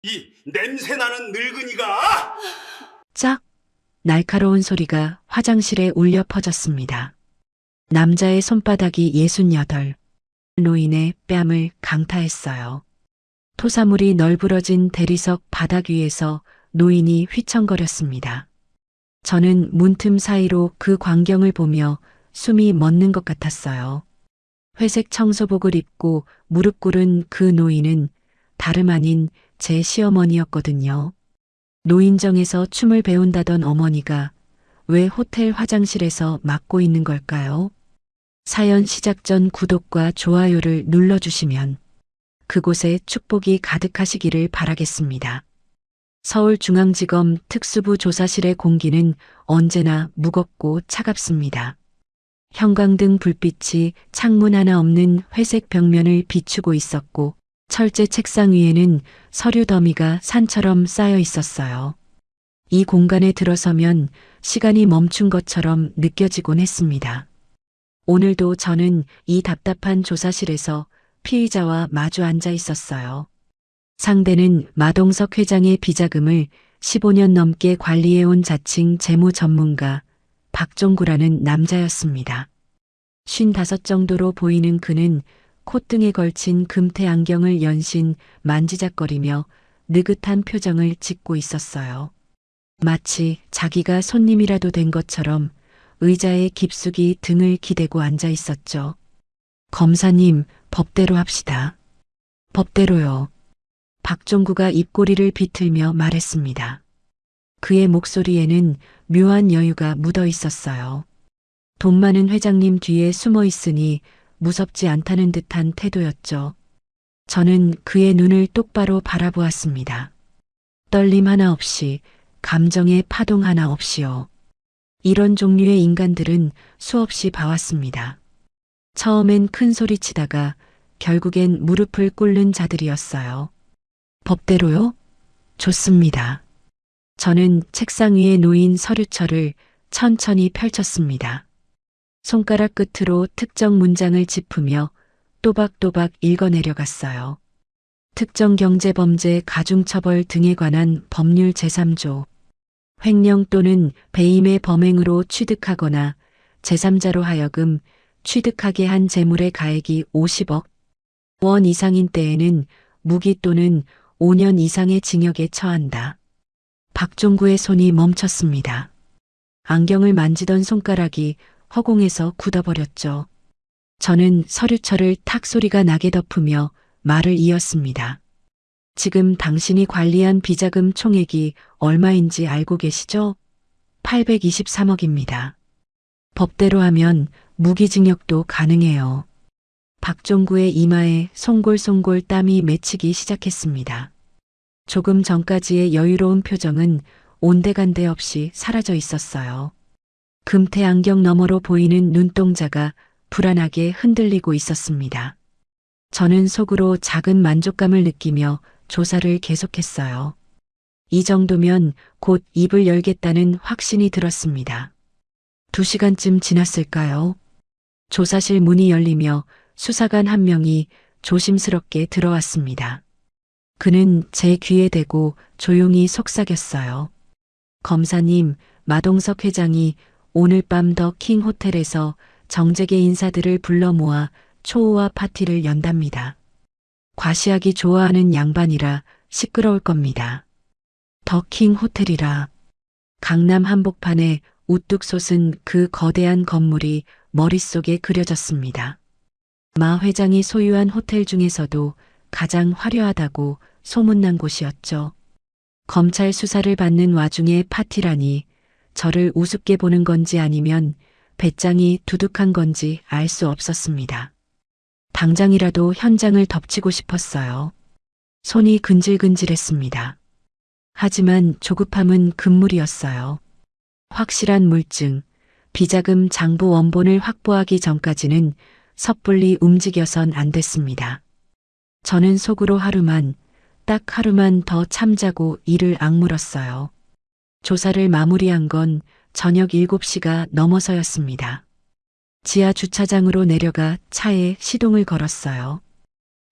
이 냄새나는 늙은이가! 짝! 날카로운 소리가 화장실에 울려 퍼졌습니다. 남자의 손바닥이 68. 노인의 뺨을 강타했어요. 토사물이 널브러진 대리석 바닥 위에서 노인이 휘청거렸습니다. 저는 문틈 사이로 그 광경을 보며 숨이 멎는 것 같았어요. 회색 청소복을 입고 무릎 꿇은 그 노인은 다름 아닌 제 시어머니였거든요. 노인정에서 춤을 배운다던 어머니가 왜 호텔 화장실에서 맡고 있는 걸까요? 사연 시작 전 구독과 좋아요를 눌러주시면 그곳에 축복이 가득하시기를 바라겠습니다. 서울중앙지검 특수부 조사실의 공기는 언제나 무겁고 차갑습니다. 형광등 불빛이 창문 하나 없는 회색 벽면을 비추고 있었고 철제 책상 위에는 서류 더미가 산처럼 쌓여 있었어요. 이 공간에 들어서면 시간이 멈춘 것처럼 느껴지곤 했습니다. 오늘도 저는 이 답답한 조사실에서 피의자와 마주 앉아 있었어요. 상대는 마동석 회장의 비자금을 15년 넘게 관리해온 자칭 재무 전문가 박종구라는 남자였습니다. 55 정도로 보이는 그는 콧등에 걸친 금태 안경을 연신 만지작거리며 느긋한 표정을 짓고 있었어요. 마치 자기가 손님이라도 된 것처럼 의자에 깊숙이 등을 기대고 앉아 있었죠. 검사님, 법대로 합시다. 법대로요. 박종구가 입꼬리를 비틀며 말했습니다. 그의 목소리에는 묘한 여유가 묻어 있었어요. 돈 많은 회장님 뒤에 숨어 있으니 무섭지 않다는 듯한 태도였죠. 저는 그의 눈을 똑바로 바라보았습니다. 떨림 하나 없이, 감정의 파동 하나 없이요. 이런 종류의 인간들은 수없이 봐왔습니다. 처음엔 큰 소리치다가 결국엔 무릎을 꿇는 자들이었어요. 법대로요? 좋습니다. 저는 책상 위에 놓인 서류철을 천천히 펼쳤습니다. 손가락 끝으로 특정 문장을 짚으며 또박또박 읽어내려갔어요. 특정경제범죄 가중처벌 등에 관한 법률 제3조. 횡령 또는 배임의 범행으로 취득하거나 제3자로 하여금 취득하게 한 재물의 가액이 50억 원 이상인 때에는 무기 또는 5년 이상의 징역에 처한다. 박종구의 손이 멈췄습니다. 안경을 만지던 손가락이 허공에서 굳어버렸죠. 저는 서류철을 탁 소리가 나게 덮으며 말을 이었습니다. 지금 당신이 관리한 비자금 총액이 얼마인지 알고 계시죠? 823억입니다. 법대로 하면 무기징역도 가능해요. 박종구의 이마에 송골송골 땀이 맺히기 시작했습니다. 조금 전까지의 여유로운 표정은 온데간데 없이 사라져 있었어요. 금태 안경 너머로 보이는 눈동자가 불안하게 흔들리고 있었습니다. 저는 속으로 작은 만족감을 느끼며 조사를 계속했어요. 이 정도면 곧 입을 열겠다는 확신이 들었습니다. 2시간쯤 지났을까요? 조사실 문이 열리며 수사관 한 명이 조심스럽게 들어왔습니다. 그는 제 귀에 대고 조용히 속삭였어요. 검사님, 마동석 회장이 오늘 밤 더 킹 호텔에서 정재계 인사들을 불러 모아 초호화 파티를 연답니다. 과시하기 좋아하는 양반이라 시끄러울 겁니다. 더 킹 호텔이라. 강남 한복판에 우뚝 솟은 그 거대한 건물이 머릿속에 그려졌습니다. 마 회장이 소유한 호텔 중에서도 가장 화려하다고 소문난 곳이었죠. 검찰 수사를 받는 와중에 파티라니 저를 우습게 보는 건지 아니면 배짱이 두둑한 건지 알 수 없었습니다. 당장이라도 현장을 덮치고 싶었어요. 손이 근질근질했습니다. 하지만 조급함은 금물이었어요. 확실한 물증, 비자금 장부 원본을 확보하기 전까지는 섣불리 움직여선 안 됐습니다. 저는 속으로 하루만, 딱 하루만 더 참자고 이를 악물었어요. 조사를 마무리한 건 저녁 7시가 넘어서였습니다. 지하 주차장으로 내려가 차에 시동을 걸었어요.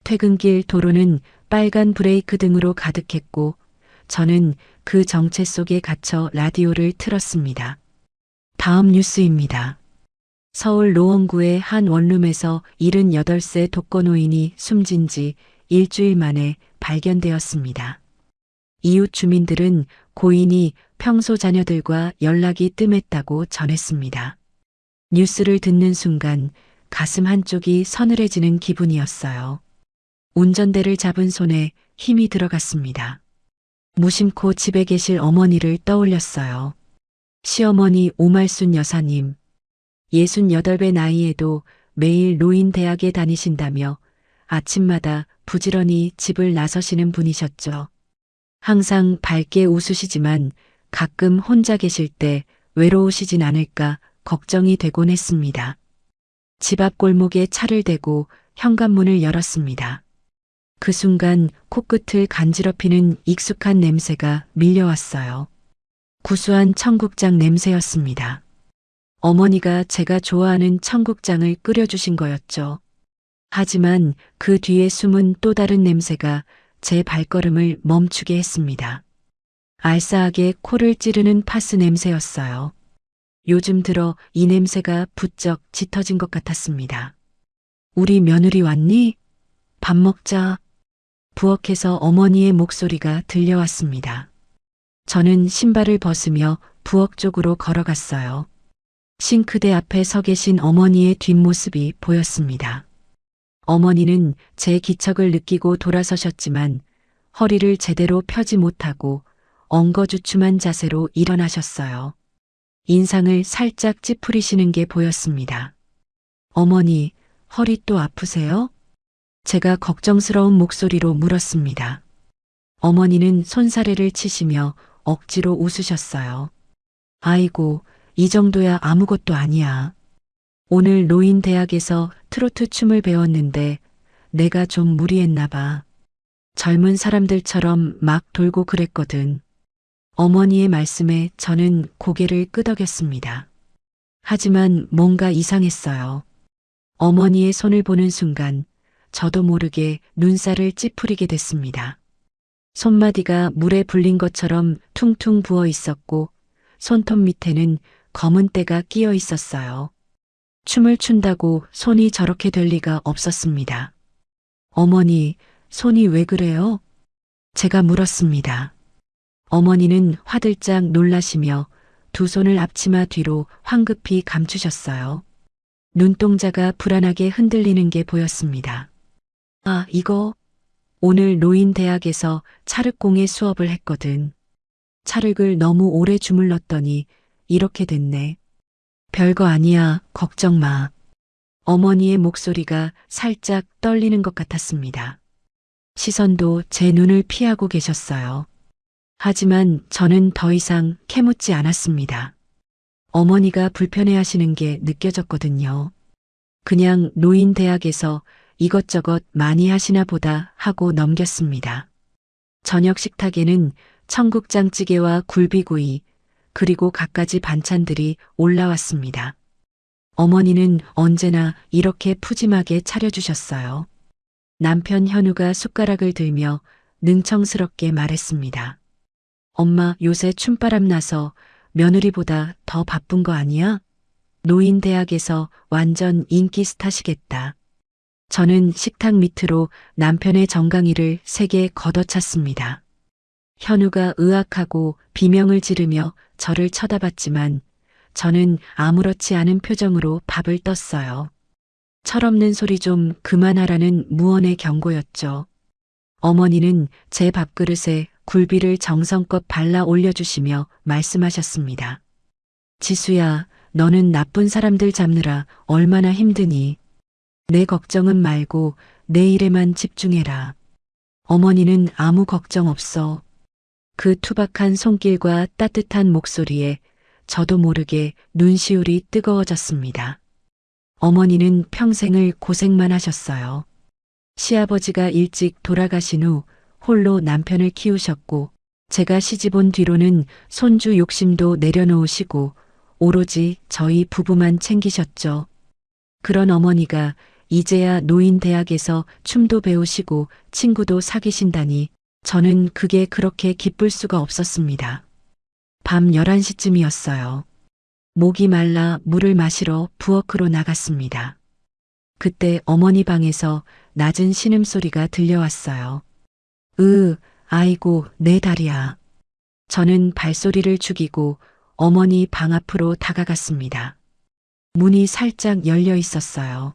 퇴근길 도로는 빨간 브레이크 등으로 가득했고 저는 그 정체 속에 갇혀 라디오를 틀었습니다. 다음 뉴스입니다. 서울 노원구의 한 원룸에서 78세 독거노인이 숨진 지 일주일 만에 발견되었습니다. 이웃 주민들은 고인이 평소 자녀들과 연락이 뜸했다고 전했습니다. 뉴스를 듣는 순간 가슴 한쪽이 서늘해지는 기분이었어요. 운전대를 잡은 손에 힘이 들어갔습니다. 무심코 집에 계실 어머니를 떠올렸어요. 시어머니 오말순 여사님, 68배 나이에도 매일 노인대학에 다니신다며 아침마다 부지런히 집을 나서시는 분이셨죠. 항상 밝게 웃으시지만 가끔 혼자 계실 때 외로우시진 않을까 걱정이 되곤 했습니다. 집 앞 골목에 차를 대고 현관문을 열었습니다. 그 순간 코끝을 간지럽히는 익숙한 냄새가 밀려왔어요. 구수한 청국장 냄새였습니다. 어머니가 제가 좋아하는 청국장을 끓여주신 거였죠. 하지만 그 뒤에 숨은 또 다른 냄새가 제 발걸음을 멈추게 했습니다. 알싸하게 코를 찌르는 파스 냄새였어요. 요즘 들어 이 냄새가 부쩍 짙어진 것 같았습니다. 우리 며느리 왔니? 밥 먹자. 부엌에서 어머니의 목소리가 들려왔습니다. 저는 신발을 벗으며 부엌 쪽으로 걸어갔어요. 싱크대 앞에 서 계신 어머니의 뒷모습이 보였습니다. 어머니는 제 기척을 느끼고 돌아서셨지만 허리를 제대로 펴지 못하고 엉거주춤한 자세로 일어나셨어요. 인상을 살짝 찌푸리시는 게 보였습니다. 어머니, 허리 또 아프세요? 제가 걱정스러운 목소리로 물었습니다. 어머니는 손사래를 치시며 억지로 웃으셨어요. 아이고, 이 정도야 아무것도 아니야. 오늘 노인대학에서 트로트 춤을 배웠는데 내가 좀 무리했나 봐. 젊은 사람들처럼 막 돌고 그랬거든. 어머니의 말씀에 저는 고개를 끄덕였습니다. 하지만 뭔가 이상했어요. 어머니의 손을 보는 순간 저도 모르게 눈살을 찌푸리게 됐습니다. 손마디가 물에 불린 것처럼 퉁퉁 부어 있었고 손톱 밑에는 검은 때가 끼어 있었어요. 춤을 춘다고 손이 저렇게 될 리가 없었습니다. 어머니, 손이 왜 그래요? 제가 물었습니다. 어머니는 화들짝 놀라시며 두 손을 앞치마 뒤로 황급히 감추셨어요. 눈동자가 불안하게 흔들리는 게 보였습니다. 아, 이거 오늘 노인대학에서 찰흙공예 수업을 했거든. 찰흙을 너무 오래 주물렀더니 이렇게 됐네. 별거 아니야, 걱정 마. 어머니의 목소리가 살짝 떨리는 것 같았습니다. 시선도 제 눈을 피하고 계셨어요. 하지만 저는 더 이상 캐묻지 않았습니다. 어머니가 불편해하시는 게 느껴졌거든요. 그냥 노인대학에서 이것저것 많이 하시나 보다 하고 넘겼습니다. 저녁 식탁에는 청국장찌개와 굴비구이, 그리고 갖가지 반찬들이 올라왔습니다. 어머니는 언제나 이렇게 푸짐하게 차려주셨어요. 남편 현우가 숟가락을 들며 능청스럽게 말했습니다. 엄마 요새 춤바람 나서 며느리보다 더 바쁜 거 아니야? 노인대학에서 완전 인기 스타시겠다. 저는 식탁 밑으로 남편의 정강이를 세게 걷어찼습니다. 현우가 의학하고 비명을 지르며 저를 쳐다봤지만 저는 아무렇지 않은 표정으로 밥을 떴어요. 철없는 소리 좀 그만하라는 무언의 경고였죠. 어머니는 제 밥그릇에 굴비를 정성껏 발라 올려주시며 말씀하셨습니다. 지수야, 너는 나쁜 사람들 잡느라 얼마나 힘드니? 내 걱정은 말고 내 일에만 집중해라. 어머니는 아무 걱정 없어. 그 투박한 손길과 따뜻한 목소리에 저도 모르게 눈시울이 뜨거워졌습니다. 어머니는 평생을 고생만 하셨어요. 시아버지가 일찍 돌아가신 후 홀로 남편을 키우셨고 제가 시집온 뒤로는 손주 욕심도 내려놓으시고 오로지 저희 부부만 챙기셨죠. 그런 어머니가 이제야 노인 대학에서 춤도 배우시고 친구도 사귀신다니 저는 그게 그렇게 기쁠 수가 없었습니다. 밤 11시쯤이었어요. 목이 말라 물을 마시러 부엌으로 나갔습니다. 그때 어머니 방에서 낮은 신음소리가 들려왔어요. 아이고, 내 다리야. 저는 발소리를 죽이고 어머니 방 앞으로 다가갔습니다. 문이 살짝 열려 있었어요.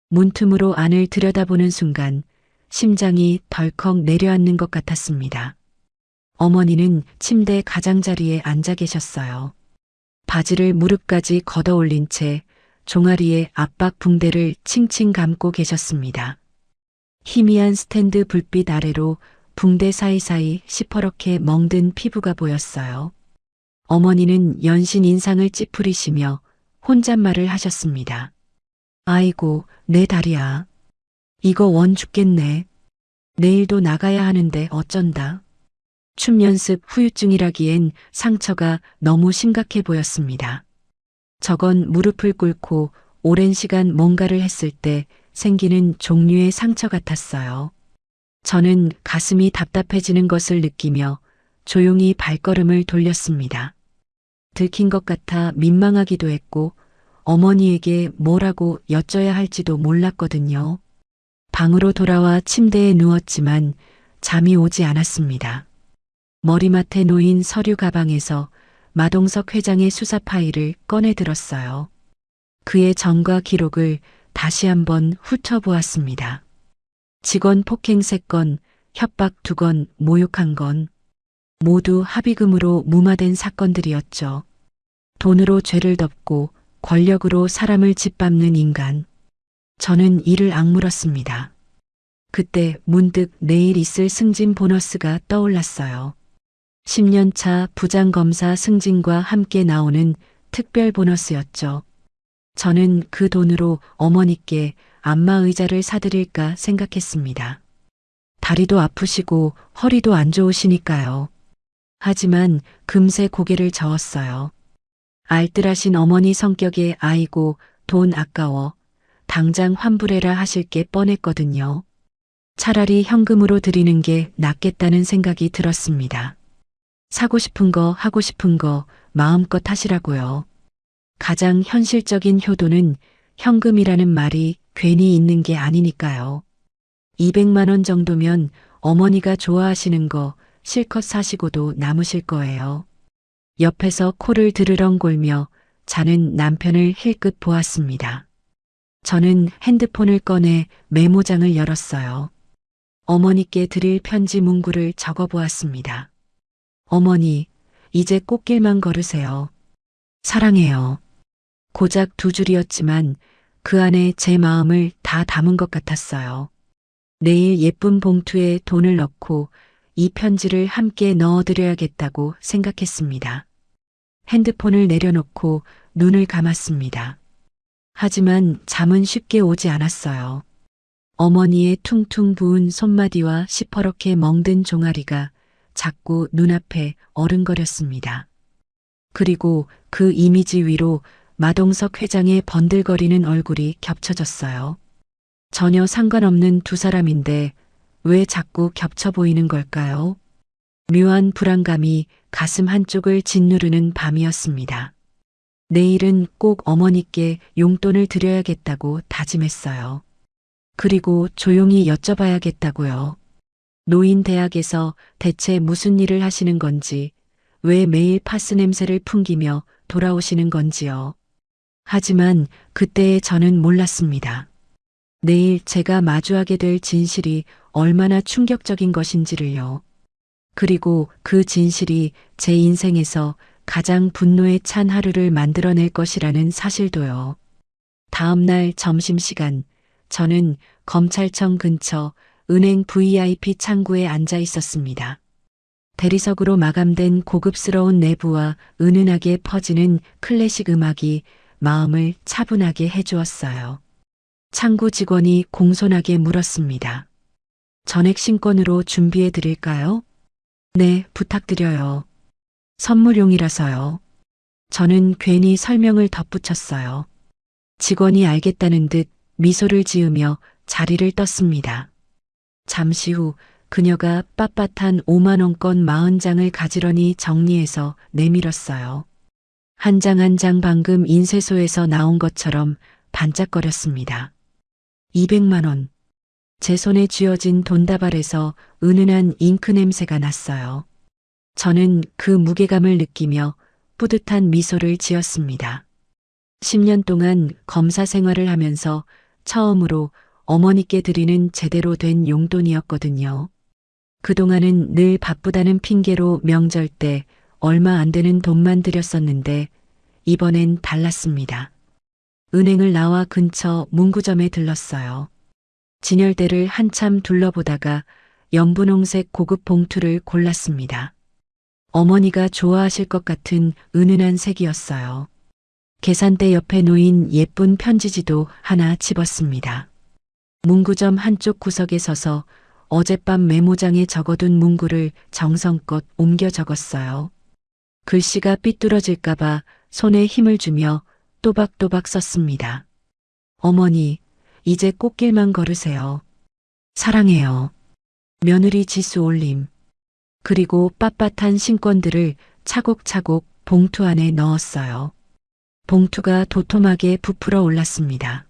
문틈으로 안을 들여다보는 순간 심장이 덜컥 내려앉는 것 같았습니다. 어머니는 침대 가장자리에 앉아 계셨어요. 바지를 무릎까지 걷어 올린 채 종아리에 압박 붕대를 칭칭 감고 계셨습니다. 희미한 스탠드 불빛 아래로 붕대 사이사이 시퍼렇게 멍든 피부가 보였어요. 어머니는 연신 인상을 찌푸리시며 혼잣말을 하셨습니다. 아이고, 내 다리야. 이거 원 죽겠네. 내일도 나가야 하는데 어쩐다. 춤 연습 후유증이라기엔 상처가 너무 심각해 보였습니다. 저건 무릎을 꿇고 오랜 시간 뭔가를 했을 때 생기는 종류의 상처 같았어요. 저는 가슴이 답답해지는 것을 느끼며 조용히 발걸음을 돌렸습니다. 들킨 것 같아 민망하기도 했고 어머니에게 뭐라고 여쭤야 할지도 몰랐거든요. 방으로 돌아와 침대에 누웠지만 잠이 오지 않았습니다. 머리맡에 놓인 서류 가방에서 마동석 회장의 수사 파일을 꺼내 들었어요. 그의 전과 기록을 다시 한번 훑어보았습니다. 직원 폭행 3건, 협박 2건, 모욕 1건. 모두 합의금으로 무마된 사건들이었죠. 돈으로 죄를 덮고 권력으로 사람을 짓밟는 인간. 저는 이를 악물었습니다. 그때 문득 내일 있을 승진 보너스가 떠올랐어요. 10년차 부장검사 승진과 함께 나오는 특별 보너스였죠. 저는 그 돈으로 어머니께 안마의자를 사드릴까 생각했습니다. 다리도 아프시고 허리도 안 좋으시니까요. 하지만 금세 고개를 저었어요. 알뜰하신 어머니 성격에 아이고 돈 아까워 당장 환불해라 하실 게 뻔했거든요. 차라리 현금으로 드리는 게 낫겠다는 생각이 들었습니다. 사고 싶은 거 하고 싶은 거 마음껏 하시라고요. 가장 현실적인 효도는 현금이라는 말이 괜히 있는 게 아니니까요. 200만 원 정도면 어머니가 좋아하시는 거 실컷 사시고도 남으실 거예요. 옆에서 코를 드르렁골며 자는 남편을 힐끗 보았습니다. 저는 핸드폰을 꺼내 메모장을 열었어요. 어머니께 드릴 편지 문구를 적어보았습니다. 어머니, 이제 꽃길만 걸으세요. 사랑해요. 고작 2줄이었지만 그 안에 제 마음을 다 담은 것 같았어요. 내일 예쁜 봉투에 돈을 넣고 이 편지를 함께 넣어드려야겠다고 생각했습니다. 핸드폰을 내려놓고 눈을 감았습니다. 하지만 잠은 쉽게 오지 않았어요. 어머니의 퉁퉁 부은 손마디와 시퍼렇게 멍든 종아리가 자꾸 눈앞에 어른거렸습니다. 그리고 그 이미지 위로 마동석 회장의 번들거리는 얼굴이 겹쳐졌어요. 전혀 상관없는 두 사람인데 왜 자꾸 겹쳐 보이는 걸까요? 묘한 불안감이 가슴 한쪽을 짓누르는 밤이었습니다. 내일은 꼭 어머니께 용돈을 드려야겠다고 다짐했어요. 그리고 조용히 여쭤봐야겠다고요. 노인 대학에서 대체 무슨 일을 하시는 건지, 왜 매일 파스 냄새를 풍기며 돌아오시는 건지요. 하지만 그때의 저는 몰랐습니다. 내일 제가 마주하게 될 진실이 얼마나 충격적인 것인지를요. 그리고 그 진실이 제 인생에서 가장 분노에 찬 하루를 만들어낼 것이라는 사실도요. 다음 날 점심시간, 저는 검찰청 근처 은행 VIP 창구에 앉아 있었습니다. 대리석으로 마감된 고급스러운 내부와 은은하게 퍼지는 클래식 음악이 마음을 차분하게 해주었어요. 창구 직원이 공손하게 물었습니다. 전액 신권으로 준비해 드릴까요? 네, 부탁드려요. 선물용이라서요. 저는 괜히 설명을 덧붙였어요. 직원이 알겠다는 듯 미소를 지으며 자리를 떴습니다. 잠시 후 그녀가 빳빳한 5만원권 40장을 가지런히 정리해서 내밀었어요. 한 장 한 장 방금 인쇄소에서 나온 것처럼 반짝거렸습니다. 200만 원. 제 손에 쥐어진 돈다발에서 은은한 잉크 냄새가 났어요. 저는 그 무게감을 느끼며 뿌듯한 미소를 지었습니다. 10년 동안 검사 생활을 하면서 처음으로 어머니께 드리는 제대로 된 용돈이었거든요. 그동안은 늘 바쁘다는 핑계로 명절 때 얼마 안 되는 돈만 드렸었는데 이번엔 달랐습니다. 은행을 나와 근처 문구점에 들렀어요. 진열대를 한참 둘러보다가 연분홍색 고급 봉투를 골랐습니다. 어머니가 좋아하실 것 같은 은은한 색이었어요. 계산대 옆에 놓인 예쁜 편지지도 하나 집었습니다. 문구점 한쪽 구석에 서서 어젯밤 메모장에 적어둔 문구를 정성껏 옮겨 적었어요. 글씨가 삐뚤어질까봐 손에 힘을 주며 또박또박 썼습니다. 어머니, 이제 꽃길만 걸으세요. 사랑해요. 며느리 지수 올림. 그리고 빳빳한 신권들을 차곡차곡 봉투 안에 넣었어요. 봉투가 도톰하게 부풀어 올랐습니다.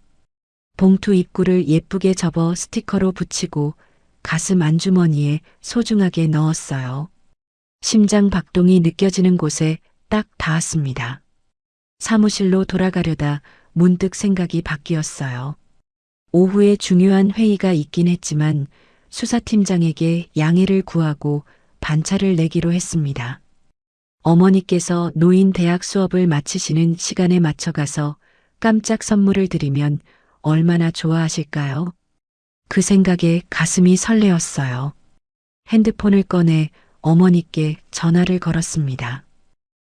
봉투 입구를 예쁘게 접어 스티커로 붙이고 가슴 안주머니에 소중하게 넣었어요. 심장 박동이 느껴지는 곳에 딱 닿았습니다. 사무실로 돌아가려다 문득 생각이 바뀌었어요. 오후에 중요한 회의가 있긴 했지만 수사팀장에게 양해를 구하고 반차를 내기로 했습니다. 어머니께서 노인 대학 수업을 마치시는 시간에 맞춰 가서 깜짝 선물을 드리면 얼마나 좋아하실까요? 그 생각에 가슴이 설레었어요. 핸드폰을 꺼내 어머니께 전화를 걸었습니다.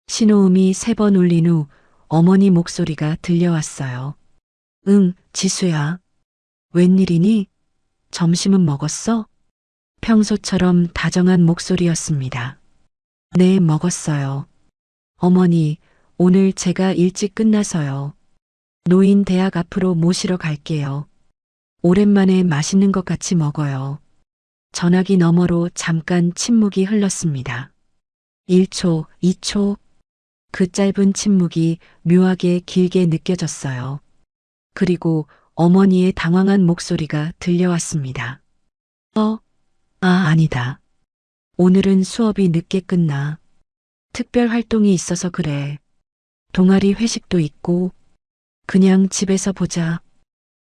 신호음이 3번 울린 후 어머니 목소리가 들려왔어요. 응, 지수야. 웬일이니? 점심은 먹었어? 평소처럼 다정한 목소리였습니다. 네, 먹었어요. 어머니, 오늘 제가 일찍 끝나서요. 노인 대학 앞으로 모시러 갈게요. 오랜만에 맛있는 것 같이 먹어요. 전화기 너머로 잠깐 침묵이 흘렀습니다. 1초, 2초. 그 짧은 침묵이 묘하게 길게 느껴졌어요. 그리고 어머니의 당황한 목소리가 들려왔습니다. 아니다. 오늘은 수업이 늦게 끝나. 특별 활동이 있어서 그래. 동아리 회식도 있고. 그냥 집에서 보자.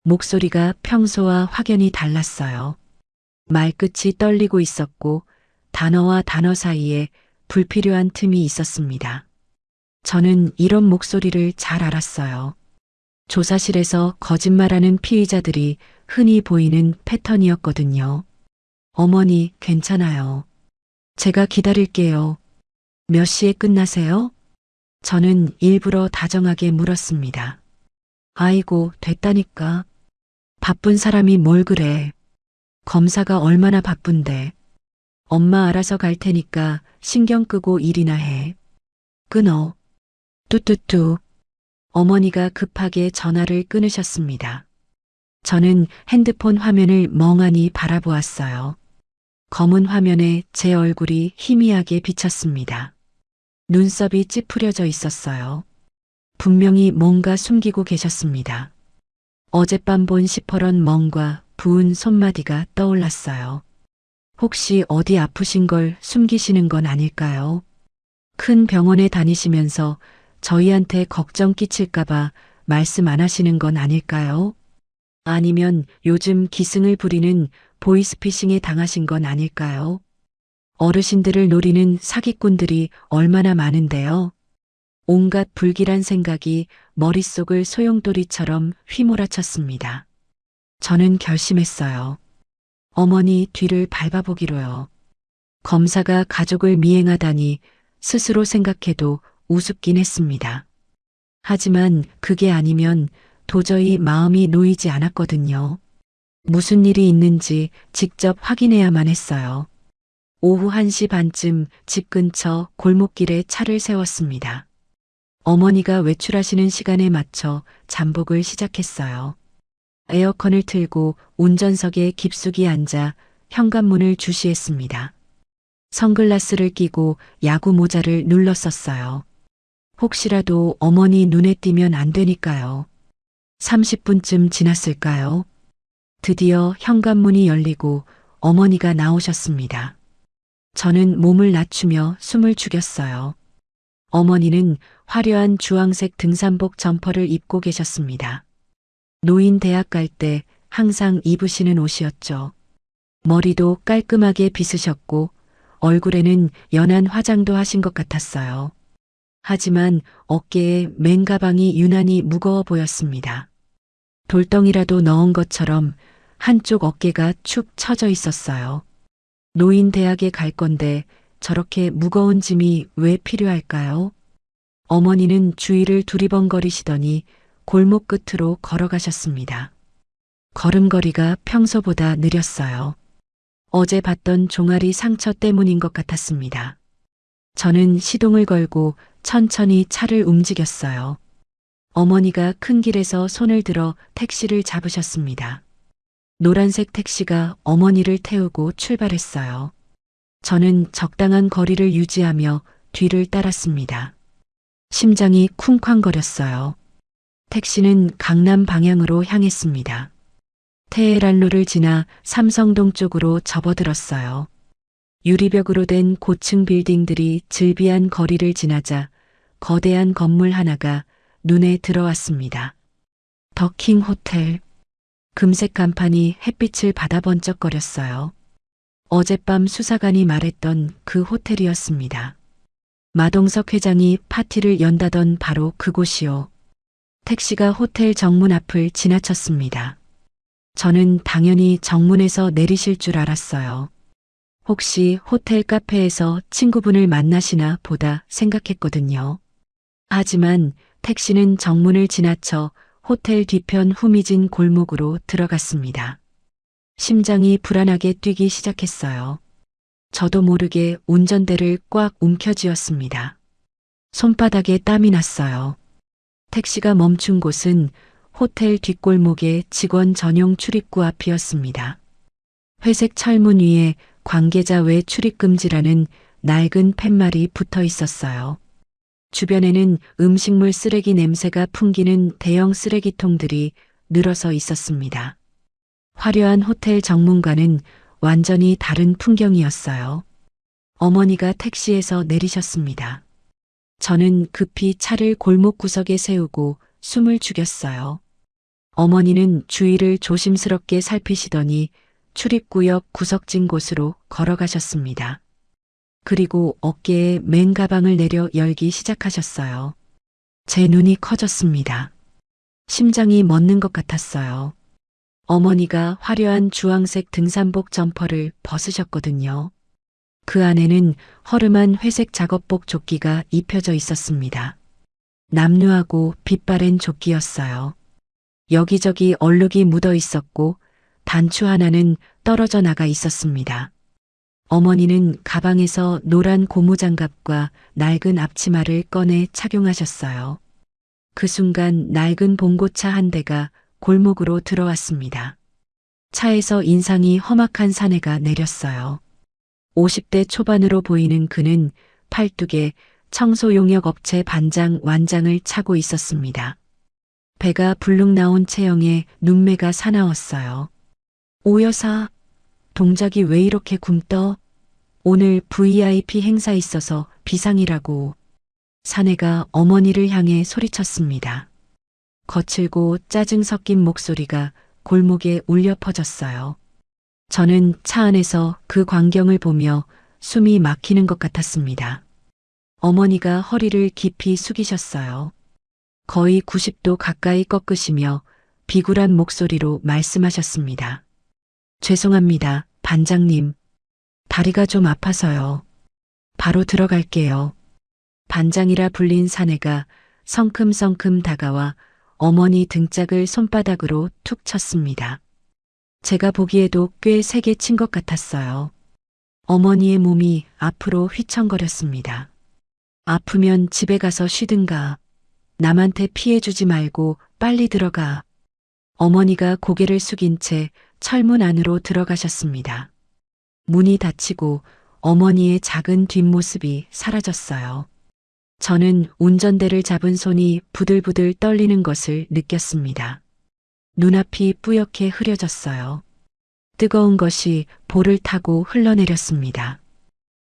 목소리가 평소와 확연히 달랐어요. 말끝이 떨리고 있었고 단어와 단어 사이에 불필요한 틈이 있었습니다. 저는 이런 목소리를 잘 알았어요. 조사실에서 거짓말하는 피의자들이 흔히 보이는 패턴이었거든요. 어머니, 괜찮아요. 제가 기다릴게요. 몇 시에 끝나세요? 저는 일부러 다정하게 물었습니다. 아이고, 됐다니까. 바쁜 사람이 뭘 그래. 검사가 얼마나 바쁜데. 엄마 알아서 갈 테니까 신경 끄고 일이나 해. 끊어. 뚜뚜뚜. 어머니가 급하게 전화를 끊으셨습니다. 저는 핸드폰 화면을 멍하니 바라보았어요. 검은 화면에 제 얼굴이 희미하게 비쳤습니다. 눈썹이 찌푸려져 있었어요. 분명히 뭔가 숨기고 계셨습니다. 어젯밤 본 시퍼런 멍과 부은 손마디가 떠올랐어요. 혹시 어디 아프신 걸 숨기시는 건 아닐까요? 큰 병원에 다니시면서 저희한테 걱정 끼칠까봐 말씀 안 하시는 건 아닐까요? 아니면 요즘 기승을 부리는 보이스피싱에 당하신 건 아닐까요? 어르신들을 노리는 사기꾼들이 얼마나 많은데요. 온갖 불길한 생각이 머릿속을 소용돌이처럼 휘몰아쳤습니다. 저는 결심했어요. 어머니 뒤를 밟아보기로요. 검사가 가족을 미행하다니 스스로 생각해도 우습긴 했습니다. 하지만 그게 아니면 도저히 마음이 놓이지 않았거든요. 무슨 일이 있는지 직접 확인해야만 했어요. 오후 1시 반쯤 집 근처 골목길에 차를 세웠습니다. 어머니가 외출하시는 시간에 맞춰 잠복을 시작했어요. 에어컨을 틀고 운전석에 깊숙이 앉아 현관문을 주시했습니다. 선글라스를 끼고 야구 모자를 눌렀었어요. 혹시라도 어머니 눈에 띄면 안 되니까요. 30분쯤 지났을까요? 드디어 현관문이 열리고 어머니가 나오셨습니다. 저는 몸을 낮추며 숨을 죽였어요. 어머니는 화려한 주황색 등산복 점퍼를 입고 계셨습니다. 노인 대학 갈 때 항상 입으시는 옷이었죠. 머리도 깔끔하게 빗으셨고 얼굴에는 연한 화장도 하신 것 같았어요. 하지만 어깨에 맨가방이 유난히 무거워 보였습니다. 돌덩이라도 넣은 것처럼 한쪽 어깨가 축 처져 있었어요. 노인 대학에 갈 건데 저렇게 무거운 짐이 왜 필요할까요? 어머니는 주위를 두리번거리시더니 골목 끝으로 걸어가셨습니다. 걸음걸이가 평소보다 느렸어요. 어제 봤던 종아리 상처 때문인 것 같았습니다. 저는 시동을 걸고 천천히 차를 움직였어요. 어머니가 큰 길에서 손을 들어 택시를 잡으셨습니다. 노란색 택시가 어머니를 태우고 출발했어요. 저는 적당한 거리를 유지하며 뒤를 따랐습니다. 심장이 쿵쾅거렸어요. 택시는 강남 방향으로 향했습니다. 테헤란로를 지나 삼성동 쪽으로 접어들었어요. 유리벽으로 된 고층 빌딩들이 즐비한 거리를 지나자 거대한 건물 하나가 눈에 들어왔습니다. 더킹 호텔. 금색 간판이 햇빛을 받아 번쩍거렸어요. 어젯밤 수사관이 말했던 그 호텔이었습니다. 마동석 회장이 파티를 연다던 바로 그곳이요. 택시가 호텔 정문 앞을 지나쳤습니다. 저는 당연히 정문에서 내리실 줄 알았어요. 혹시 호텔 카페에서 친구분을 만나시나 보다 생각했거든요. 하지만 택시는 정문을 지나쳐 호텔 뒤편 후미진 골목으로 들어갔습니다. 심장이 불안하게 뛰기 시작했어요. 저도 모르게 운전대를 꽉 움켜쥐었습니다. 손바닥에 땀이 났어요. 택시가 멈춘 곳은 호텔 뒷골목의 직원 전용 출입구 앞이었습니다. 회색 철문 위에 관계자 외 출입 금지라는 낡은 팻말이 붙어 있었어요. 주변에는 음식물 쓰레기 냄새가 풍기는 대형 쓰레기통들이 늘어서 있었습니다. 화려한 호텔 정문과는 완전히 다른 풍경이었어요. 어머니가 택시에서 내리셨습니다. 저는 급히 차를 골목 구석에 세우고 숨을 죽였어요. 어머니는 주위를 조심스럽게 살피시더니 출입구역 구석진 곳으로 걸어가셨습니다. 그리고 어깨에 맨 가방을 내려 열기 시작하셨어요. 제 눈이 커졌습니다. 심장이 멎는 것 같았어요. 어머니가 화려한 주황색 등산복 점퍼를 벗으셨거든요. 그 안에는 허름한 회색 작업복 조끼가 입혀져 있었습니다. 남루하고 빛바랜 조끼였어요. 여기저기 얼룩이 묻어 있었고 단추 하나는 떨어져 나가 있었습니다. 어머니는 가방에서 노란 고무장갑과 낡은 앞치마를 꺼내 착용하셨어요. 그 순간 낡은 봉고차 한 대가 골목으로 들어왔습니다. 차에서 인상이 험악한 사내가 내렸어요. 50대 초반으로 보이는 그는 팔뚝에 청소용역 업체 반장 완장을 차고 있었습니다. 배가 불룩 나온 체형에 눈매가 사나웠어요. 오 여사, 동작이 왜 이렇게 굼떠? 오늘 VIP 행사 있어서 비상이라고. 사내가 어머니를 향해 소리쳤습니다. 거칠고 짜증 섞인 목소리가 골목에 울려 퍼졌어요. 저는 차 안에서 그 광경을 보며 숨이 막히는 것 같았습니다. 어머니가 허리를 깊이 숙이셨어요. 거의 90도 가까이 꺾으시며 비굴한 목소리로 말씀하셨습니다. 죄송합니다, 반장님. 다리가 좀 아파서요. 바로 들어갈게요. 반장이라 불린 사내가 성큼성큼 다가와 어머니 등짝을 손바닥으로 툭 쳤습니다. 제가 보기에도 꽤 세게 친 것 같았어요. 어머니의 몸이 앞으로 휘청거렸습니다. 아프면 집에 가서 쉬든가. 남한테 피해주지 말고 빨리 들어가. 어머니가 고개를 숙인 채 철문 안으로 들어가셨습니다. 문이 닫히고 어머니의 작은 뒷모습이 사라졌어요. 저는 운전대를 잡은 손이 부들부들 떨리는 것을 느꼈습니다. 눈앞이 뿌옇게 흐려졌어요. 뜨거운 것이 볼을 타고 흘러내렸습니다.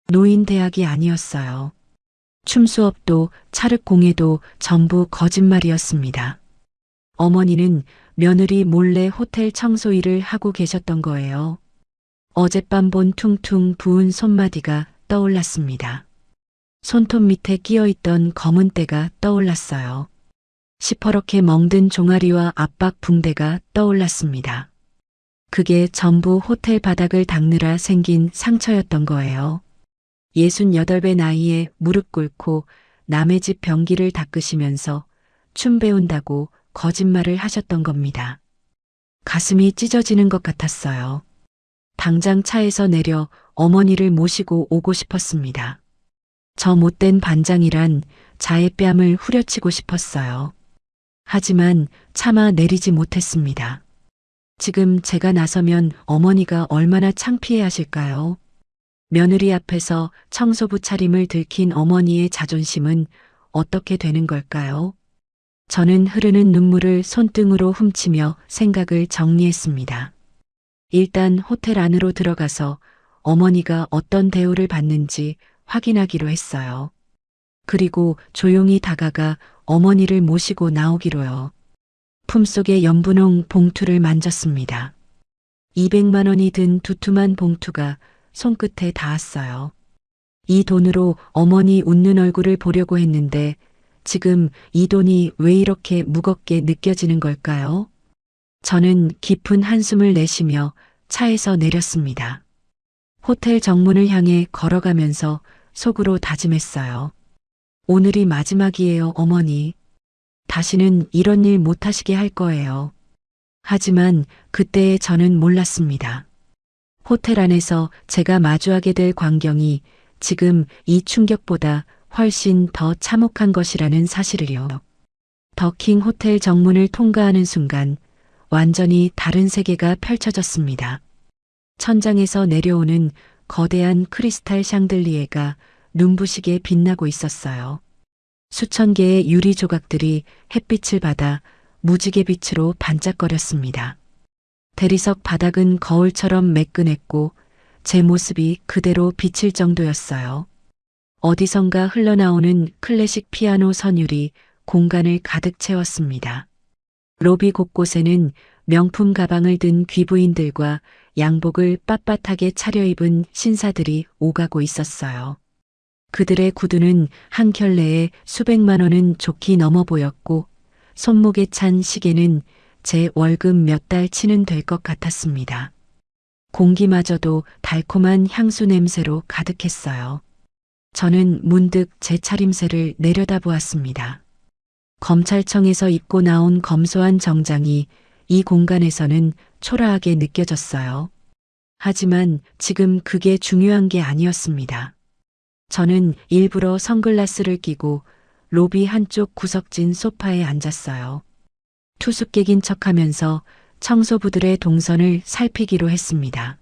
노인대학이 아니었어요. 춤수업도 찰흙공예도 전부 거짓말이었습니다. 어머니는 며느리 몰래 호텔 청소 일을 하고 계셨던 거예요. 어젯밤 본 퉁퉁 부은 손마디가 떠올랐습니다. 손톱 밑에 끼어있던 검은 때가 떠올랐어요. 시퍼렇게 멍든 종아리와 압박 붕대가 떠올랐습니다. 그게 전부 호텔 바닥을 닦느라 생긴 상처였던 거예요. 68배 나이에 무릎 꿇고 남의 집 변기를 닦으시면서 춤 배운다고 거짓말을 하셨던 겁니다. 가슴이 찢어지는 것 같았어요. 당장 차에서 내려 어머니를 모시고 오고 싶었습니다. 저 못된 반장이란 자의 뺨을 후려치고 싶었어요. 하지만 차마 내리지 못했습니다. 지금 제가 나서면 어머니가 얼마나 창피해 하실까요? 며느리 앞에서 청소부 차림을 들킨 어머니의 자존심은 어떻게 되는 걸까요? 저는 흐르는 눈물을 손등으로 훔치며 생각을 정리했습니다. 일단 호텔 안으로 들어가서 어머니가 어떤 대우를 받는지 확인하기로 했어요. 그리고 조용히 다가가 어머니를 모시고 나오기로요. 품속에 연분홍 봉투를 만졌습니다. 200만 원이 든 두툼한 봉투가 손끝에 닿았어요. 이 돈으로 어머니 웃는 얼굴을 보려고 했는데 지금 이 돈이 왜 이렇게 무겁게 느껴지는 걸까요? 저는 깊은 한숨을 내쉬며 차에서 내렸습니다. 호텔 정문을 향해 걸어가면서 속으로 다짐했어요. 오늘이 마지막이에요, 어머니. 다시는 이런 일 못하시게 할 거예요. 하지만 그때의 저는 몰랐습니다. 호텔 안에서 제가 마주하게 될 광경이 지금 이 충격보다 훨씬 더 참혹한 것이라는 사실을요. 더킹 호텔 정문을 통과하는 순간 완전히 다른 세계가 펼쳐졌습니다. 천장에서 내려오는 거대한 크리스탈 샹들리에가 눈부시게 빛나고 있었어요. 수천 개의 유리 조각들이 햇빛을 받아 무지개 빛으로 반짝거렸습니다. 대리석 바닥은 거울처럼 매끈했고 제 모습이 그대로 비칠 정도였어요. 어디선가 흘러나오는 클래식 피아노 선율이 공간을 가득 채웠습니다. 로비 곳곳에는 명품 가방을 든 귀부인들과 양복을 빳빳하게 차려입은 신사들이 오가고 있었어요. 그들의 구두는 한 켤레에 수백만 원은 좋게 넘어 보였고 손목에 찬 시계는 제 월급 몇 달치는 될 것 같았습니다. 공기마저도 달콤한 향수 냄새로 가득했어요. 저는 문득 제 차림새를 내려다보았습니다. 검찰청에서 입고 나온 검소한 정장이 이 공간에서는 초라하게 느껴졌어요. 하지만 지금 그게 중요한 게 아니었습니다. 저는 일부러 선글라스를 끼고 로비 한쪽 구석진 소파에 앉았어요. 투숙객인 척하면서 청소부들의 동선을 살피기로 했습니다.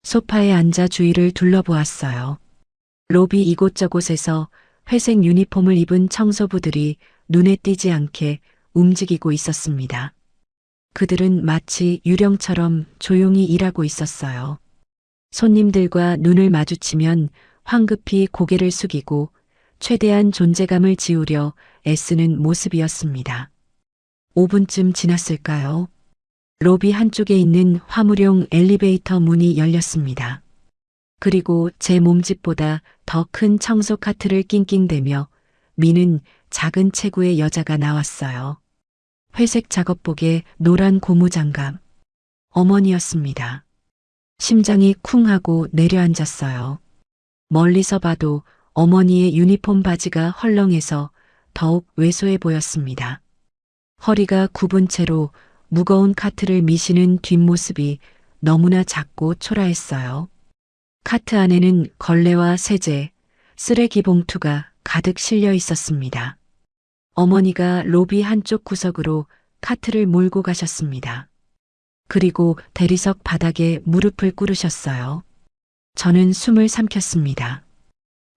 소파에 앉아 주위를 둘러보았어요. 로비 이곳저곳에서 회색 유니폼을 입은 청소부들이 눈에 띄지 않게 움직이고 있었습니다. 그들은 마치 유령처럼 조용히 일하고 있었어요. 손님들과 눈을 마주치면 황급히 고개를 숙이고 최대한 존재감을 지우려 애쓰는 모습이었습니다. 5분쯤 지났을까요? 로비 한쪽에 있는 화물용 엘리베이터 문이 열렸습니다. 그리고 제 몸집보다 더 큰 청소 카트를 낑낑대며 미는 작은 체구의 여자가 나왔어요. 회색 작업복에 노란 고무장갑. 어머니였습니다. 심장이 쿵 하고 내려앉았어요. 멀리서 봐도 어머니의 유니폼 바지가 헐렁해서 더욱 왜소해 보였습니다. 허리가 굽은 채로 무거운 카트를 미시는 뒷모습이 너무나 작고 초라했어요. 카트 안에는 걸레와 세제, 쓰레기 봉투가 가득 실려 있었습니다. 어머니가 로비 한쪽 구석으로 카트를 몰고 가셨습니다. 그리고 대리석 바닥에 무릎을 꿇으셨어요. 저는 숨을 삼켰습니다.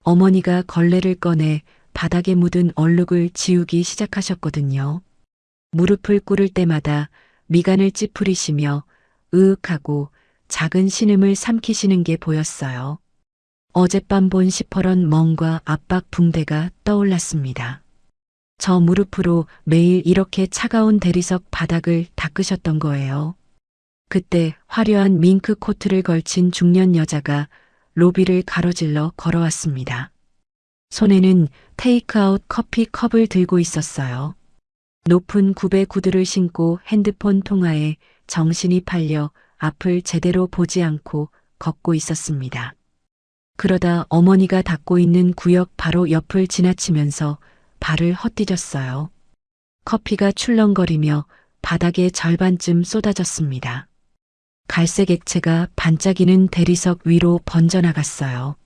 어머니가 걸레를 꺼내 바닥에 묻은 얼룩을 지우기 시작하셨거든요. 무릎을 꿇을 때마다 미간을 찌푸리시며 으윽하고 작은 신음을 삼키시는 게 보였어요. 어젯밤 본 시퍼런 멍과 압박 붕대가 떠올랐습니다. 저 무릎으로 매일 이렇게 차가운 대리석 바닥을 닦으셨던 거예요. 그때 화려한 밍크 코트를 걸친 중년 여자가 로비를 가로질러 걸어왔습니다. 손에는 테이크아웃 커피 컵을 들고 있었어요. 높은 굽의 구두를 신고 핸드폰 통화에 정신이 팔려 앞을 제대로 보지 않고 걷고 있었습니다. 그러다 어머니가 닦고 있는 구역 바로 옆을 지나치면서 발을 헛디뎠어요. 커피가 출렁거리며 바닥에 절반쯤 쏟아졌습니다. 갈색 액체가 반짝이는 대리석 위로 번져나갔어요.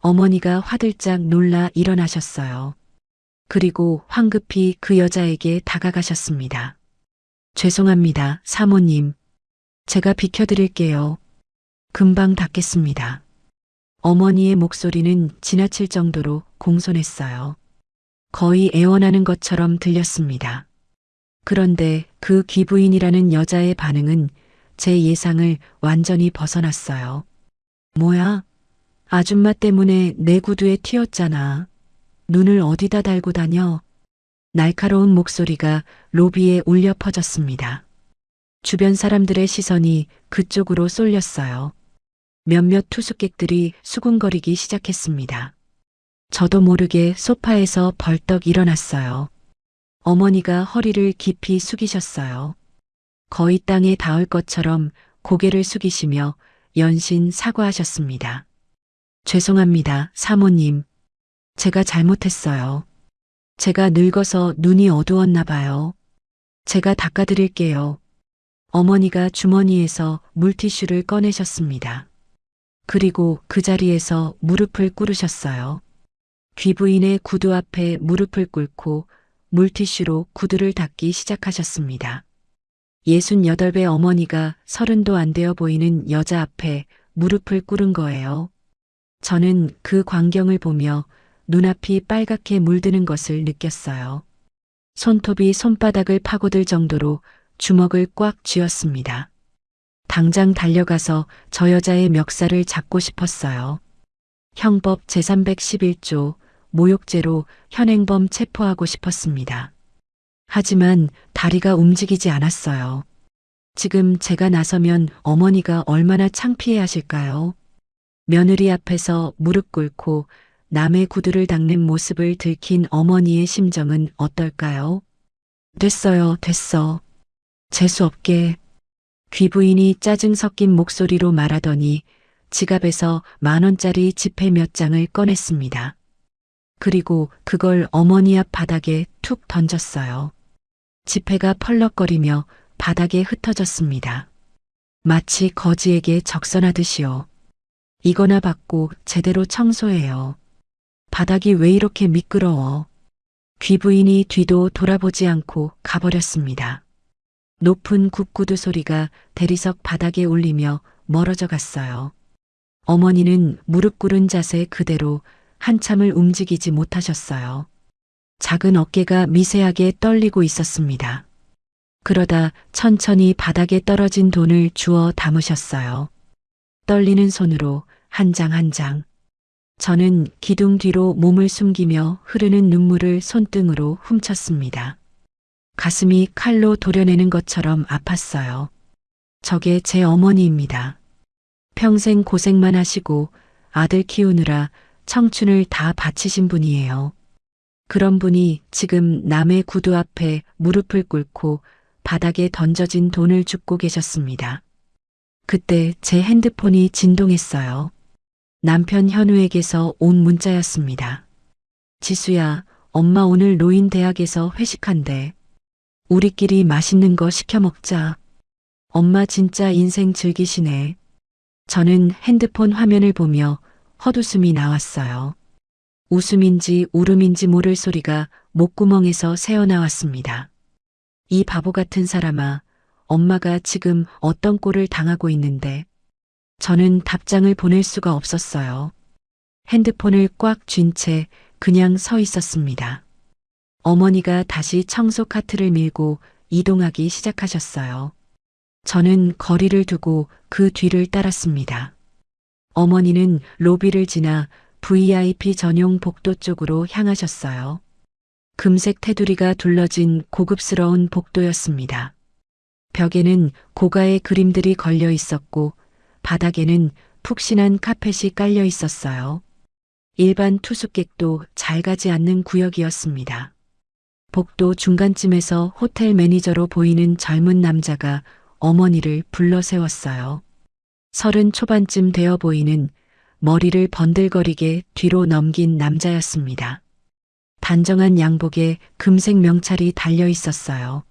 어머니가 화들짝 놀라 일어나셨어요. 그리고 황급히 그 여자에게 다가가셨습니다. 죄송합니다, 사모님. 제가 비켜드릴게요. 금방 닦겠습니다. 어머니의 목소리는 지나칠 정도로 공손했어요. 거의 애원하는 것처럼 들렸습니다. 그런데 그 귀부인이라는 여자의 반응은 제 예상을 완전히 벗어났어요. 뭐야? 아줌마 때문에 내 구두에 튀었잖아. 눈을 어디다 달고 다녀? 날카로운 목소리가 로비에 울려 퍼졌습니다. 주변 사람들의 시선이 그쪽으로 쏠렸어요. 몇몇 투숙객들이 수군거리기 시작했습니다. 저도 모르게 소파에서 벌떡 일어났어요. 어머니가 허리를 깊이 숙이셨어요. 거의 땅에 닿을 것처럼 고개를 숙이시며 연신 사과하셨습니다. 죄송합니다, 사모님. 제가 잘못했어요. 제가 늙어서 눈이 어두웠나 봐요. 제가 닦아드릴게요. 어머니가 주머니에서 물티슈를 꺼내셨습니다. 그리고 그 자리에서 무릎을 꿇으셨어요. 귀부인의 구두 앞에 무릎을 꿇고 물티슈로 구두를 닦기 시작하셨습니다. 68배 어머니가 30도 안 되어 보이는 여자 앞에 무릎을 꿇은 거예요. 저는 그 광경을 보며 눈앞이 빨갛게 물드는 것을 느꼈어요. 손톱이 손바닥을 파고들 정도로 주먹을 꽉 쥐었습니다. 당장 달려가서 저 여자의 멱살을 잡고 싶었어요. 형법 제311조 모욕죄로 현행범 체포하고 싶었습니다. 하지만 다리가 움직이지 않았어요. 지금 제가 나서면 어머니가 얼마나 창피해 하실까요? 며느리 앞에서 무릎 꿇고 남의 구두를 닦는 모습을 들킨 어머니의 심정은 어떨까요? 됐어요, 됐어. 재수없게. 귀부인이 짜증 섞인 목소리로 말하더니 지갑에서 10,000원짜리 지폐 몇 장을 꺼냈습니다. 그리고 그걸 어머니 앞 바닥에 툭 던졌어요. 지폐가 펄럭거리며 바닥에 흩어졌습니다. 마치 거지에게 적선하듯이요. 이거나 받고 제대로 청소해요. 바닥이 왜 이렇게 미끄러워? 귀부인이 뒤도 돌아보지 않고 가버렸습니다. 높은 굽구두 소리가 대리석 바닥에 울리며 멀어져 갔어요. 어머니는 무릎 꿇은 자세 그대로 한참을 움직이지 못하셨어요. 작은 어깨가 미세하게 떨리고 있었습니다. 그러다 천천히 바닥에 떨어진 돈을 주워 담으셨어요. 떨리는 손으로 한 장 한 장. 저는 기둥 뒤로 몸을 숨기며 흐르는 눈물을 손등으로 훔쳤습니다. 가슴이 칼로 도려내는 것처럼 아팠어요. 저게 제 어머니입니다. 평생 고생만 하시고 아들 키우느라 청춘을 다 바치신 분이에요. 그런 분이 지금 남의 구두 앞에 무릎을 꿇고 바닥에 던져진 돈을 줍고 계셨습니다. 그때 제 핸드폰이 진동했어요. 남편 현우에게서 온 문자였습니다. 지수야, 엄마 오늘 노인대학에서 회식한대. 우리끼리 맛있는 거 시켜 먹자. 엄마 진짜 인생 즐기시네. 저는 핸드폰 화면을 보며 헛웃음이 나왔어요. 웃음인지 울음인지 모를 소리가 목구멍에서 새어나왔습니다. 이 바보 같은 사람아, 엄마가 지금 어떤 꼴을 당하고 있는데. 저는 답장을 보낼 수가 없었어요. 핸드폰을 꽉 쥔 채 그냥 서 있었습니다. 어머니가 다시 청소 카트를 밀고 이동하기 시작하셨어요. 저는 거리를 두고 그 뒤를 따랐습니다. 어머니는 로비를 지나 VIP 전용 복도 쪽으로 향하셨어요. 금색 테두리가 둘러진 고급스러운 복도였습니다. 벽에는 고가의 그림들이 걸려 있었고 바닥에는 푹신한 카펫이 깔려 있었어요. 일반 투숙객도 잘 가지 않는 구역이었습니다. 복도 중간쯤에서 호텔 매니저로 보이는 젊은 남자가 어머니를 불러 세웠어요. 30 초반쯤 되어 보이는 머리를 번들거리게 뒤로 넘긴 남자였습니다. 단정한 양복에 금색 명찰이 달려 있었어요.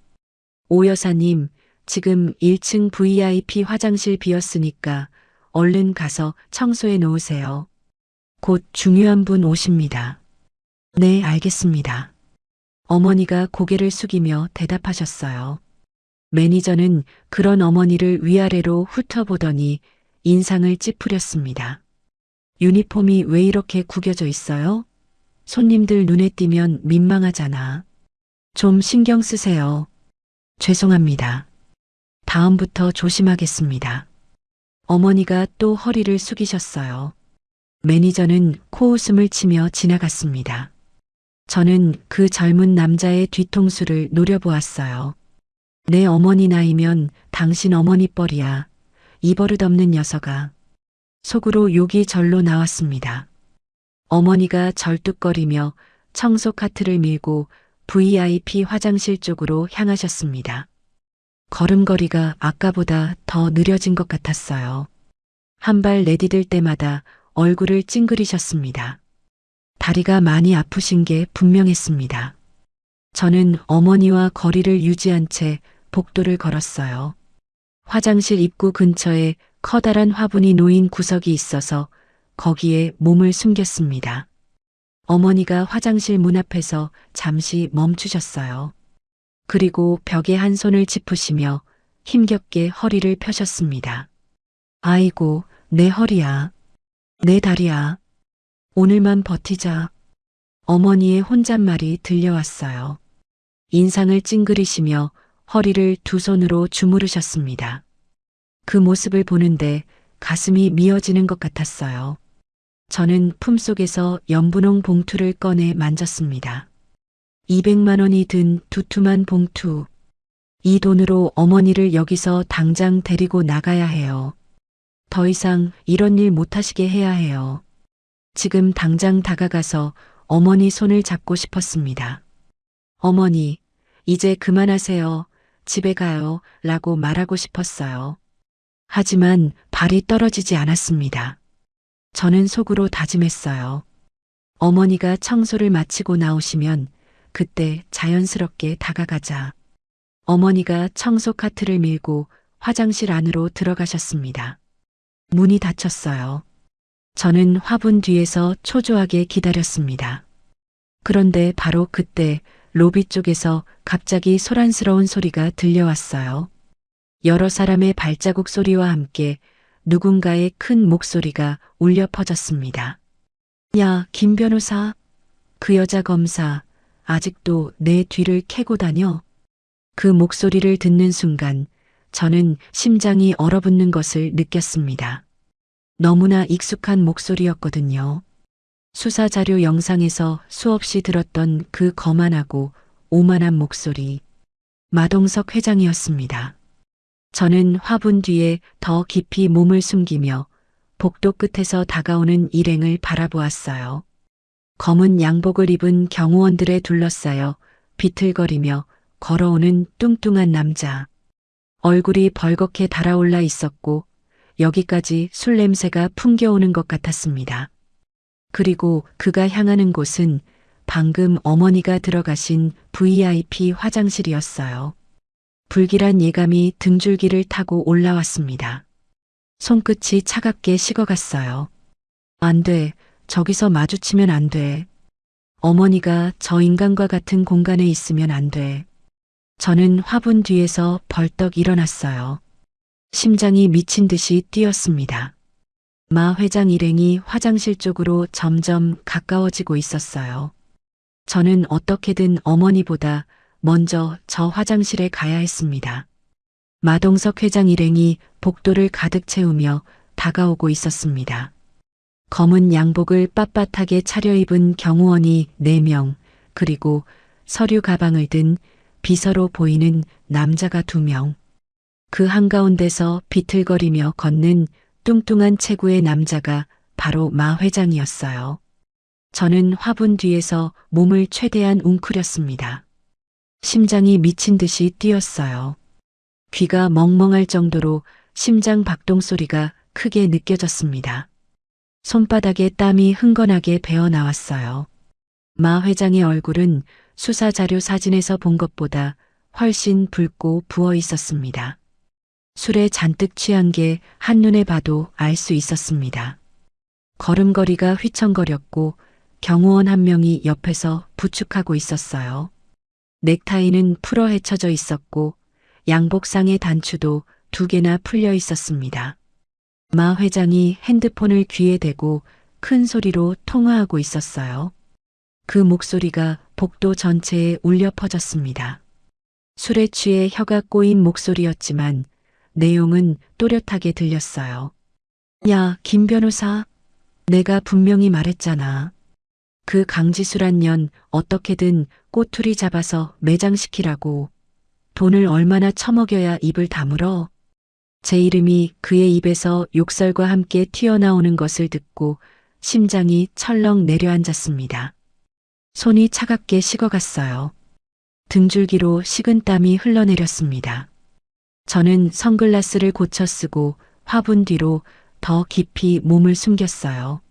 오 여사님, 지금 1층 VIP 화장실 비었으니까 얼른 가서 청소해 놓으세요. 곧 중요한 분 오십니다. 네, 알겠습니다. 어머니가 고개를 숙이며 대답하셨어요. 매니저는 그런 어머니를 위아래로 훑어보더니 인상을 찌푸렸습니다. 유니폼이 왜 이렇게 구겨져 있어요? 손님들 눈에 띄면 민망하잖아. 좀 신경 쓰세요. 죄송합니다. 다음부터 조심하겠습니다. 어머니가 또 허리를 숙이셨어요. 매니저는 코웃음을 치며 지나갔습니다. 저는 그 젊은 남자의 뒤통수를 노려보았어요. 내 어머니 나이면 당신 어머니 뻘이야. 이 버릇없는 녀석아. 속으로 욕이 절로 나왔습니다. 어머니가 절뚝거리며 청소 카트를 밀고 VIP 화장실 쪽으로 향하셨습니다. 걸음걸이가 아까보다 더 느려진 것 같았어요. 한 발 내디딜 때마다 얼굴을 찡그리셨습니다. 다리가 많이 아프신 게 분명했습니다. 저는 어머니와 거리를 유지한 채 복도를 걸었어요. 화장실 입구 근처에 커다란 화분이 놓인 구석이 있어서 거기에 몸을 숨겼습니다. 어머니가 화장실 문 앞에서 잠시 멈추셨어요. 그리고 벽에 한 손을 짚으시며 힘겹게 허리를 펴셨습니다. 아이고, 내 허리야. 내 다리야. 오늘만 버티자. 어머니의 혼잣말이 들려왔어요. 인상을 찡그리시며 허리를 두 손으로 주무르셨습니다. 그 모습을 보는데 가슴이 미어지는 것 같았어요. 저는 품속에서 연분홍 봉투를 꺼내 만졌습니다. 200만 원이 든 두툼한 봉투. 이 돈으로 어머니를 여기서 당장 데리고 나가야 해요. 더 이상 이런 일 못하시게 해야 해요. 지금 당장 다가가서 어머니 손을 잡고 싶었습니다. 어머니, 이제 그만하세요. 집에 가요. 라고 말하고 싶었어요. 하지만 발이 떨어지지 않았습니다. 저는 속으로 다짐했어요. 어머니가 청소를 마치고 나오시면 그때 자연스럽게 다가가자. 어머니가 청소 카트를 밀고 화장실 안으로 들어가셨습니다. 문이 닫혔어요. 저는 화분 뒤에서 초조하게 기다렸습니다. 그런데 바로 그때 로비 쪽에서 갑자기 소란스러운 소리가 들려왔어요. 여러 사람의 발자국 소리와 함께 누군가의 큰 목소리가 울려 퍼졌습니다. 야, 김 변호사. 그 여자 검사 아직도 내 뒤를 캐고 다녀. 그 목소리를 듣는 순간 저는 심장이 얼어붙는 것을 느꼈습니다. 너무나 익숙한 목소리였거든요. 수사자료 영상에서 수없이 들었던 그 거만하고 오만한 목소리. 마동석 회장이었습니다. 저는 화분 뒤에 더 깊이 몸을 숨기며 복도 끝에서 다가오는 일행을 바라보았어요. 검은 양복을 입은 경호원들에 둘러싸여 비틀거리며 걸어오는 뚱뚱한 남자. 얼굴이 벌겋게 달아올라 있었고 여기까지 술 냄새가 풍겨오는 것 같았습니다. 그리고 그가 향하는 곳은 방금 어머니가 들어가신 VIP 화장실이었어요. 불길한 예감이 등줄기를 타고 올라왔습니다. 손끝이 차갑게 식어갔어요. 안 돼. 저기서 마주치면 안 돼. 어머니가 저 인간과 같은 공간에 있으면 안 돼. 저는 화분 뒤에서 벌떡 일어났어요. 심장이 미친 듯이 뛰었습니다. 마 회장 일행이 화장실 쪽으로 점점 가까워지고 있었어요. 저는 어떻게든 어머니보다 먼저 저 화장실에 가야 했습니다. 마동석 회장 일행이 복도를 가득 채우며 다가오고 있었습니다. 검은 양복을 빳빳하게 차려입은 경호원이 4명, 그리고 서류 가방을 든 비서로 보이는 남자가 2명. 그 한가운데서 비틀거리며 걷는 뚱뚱한 체구의 남자가 바로 마 회장이었어요. 저는 화분 뒤에서 몸을 최대한 웅크렸습니다. 심장이 미친 듯이 뛰었어요. 귀가 멍멍할 정도로 심장 박동 소리가 크게 느껴졌습니다. 손바닥에 땀이 흥건하게 배어 나왔어요. 마 회장의 얼굴은 수사 자료 사진에서 본 것보다 훨씬 붉고 부어 있었습니다. 술에 잔뜩 취한 게 한눈에 봐도 알 수 있었습니다. 걸음걸이가 휘청거렸고 경호원 한 명이 옆에서 부축하고 있었어요. 넥타이는 풀어 헤쳐져 있었고 양복상의 단추도 2개나 풀려 있었습니다. 마 회장이 핸드폰을 귀에 대고 큰 소리로 통화하고 있었어요. 그 목소리가 복도 전체에 울려 퍼졌습니다. 술에 취해 혀가 꼬인 목소리였지만 내용은 또렷하게 들렸어요. 야, 김 변호사. 내가 분명히 말했잖아. 그 강지수란 년 어떻게든 꼬투리 잡아서 매장시키라고. 돈을 얼마나 처먹여야 입을 다물어? 제 이름이 그의 입에서 욕설과 함께 튀어나오는 것을 듣고 심장이 철렁 내려앉았습니다. 손이 차갑게 식어갔어요. 등줄기로 식은땀이 흘러내렸습니다. 저는 선글라스를 고쳐 쓰고 화분 뒤로 더 깊이 몸을 숨겼어요.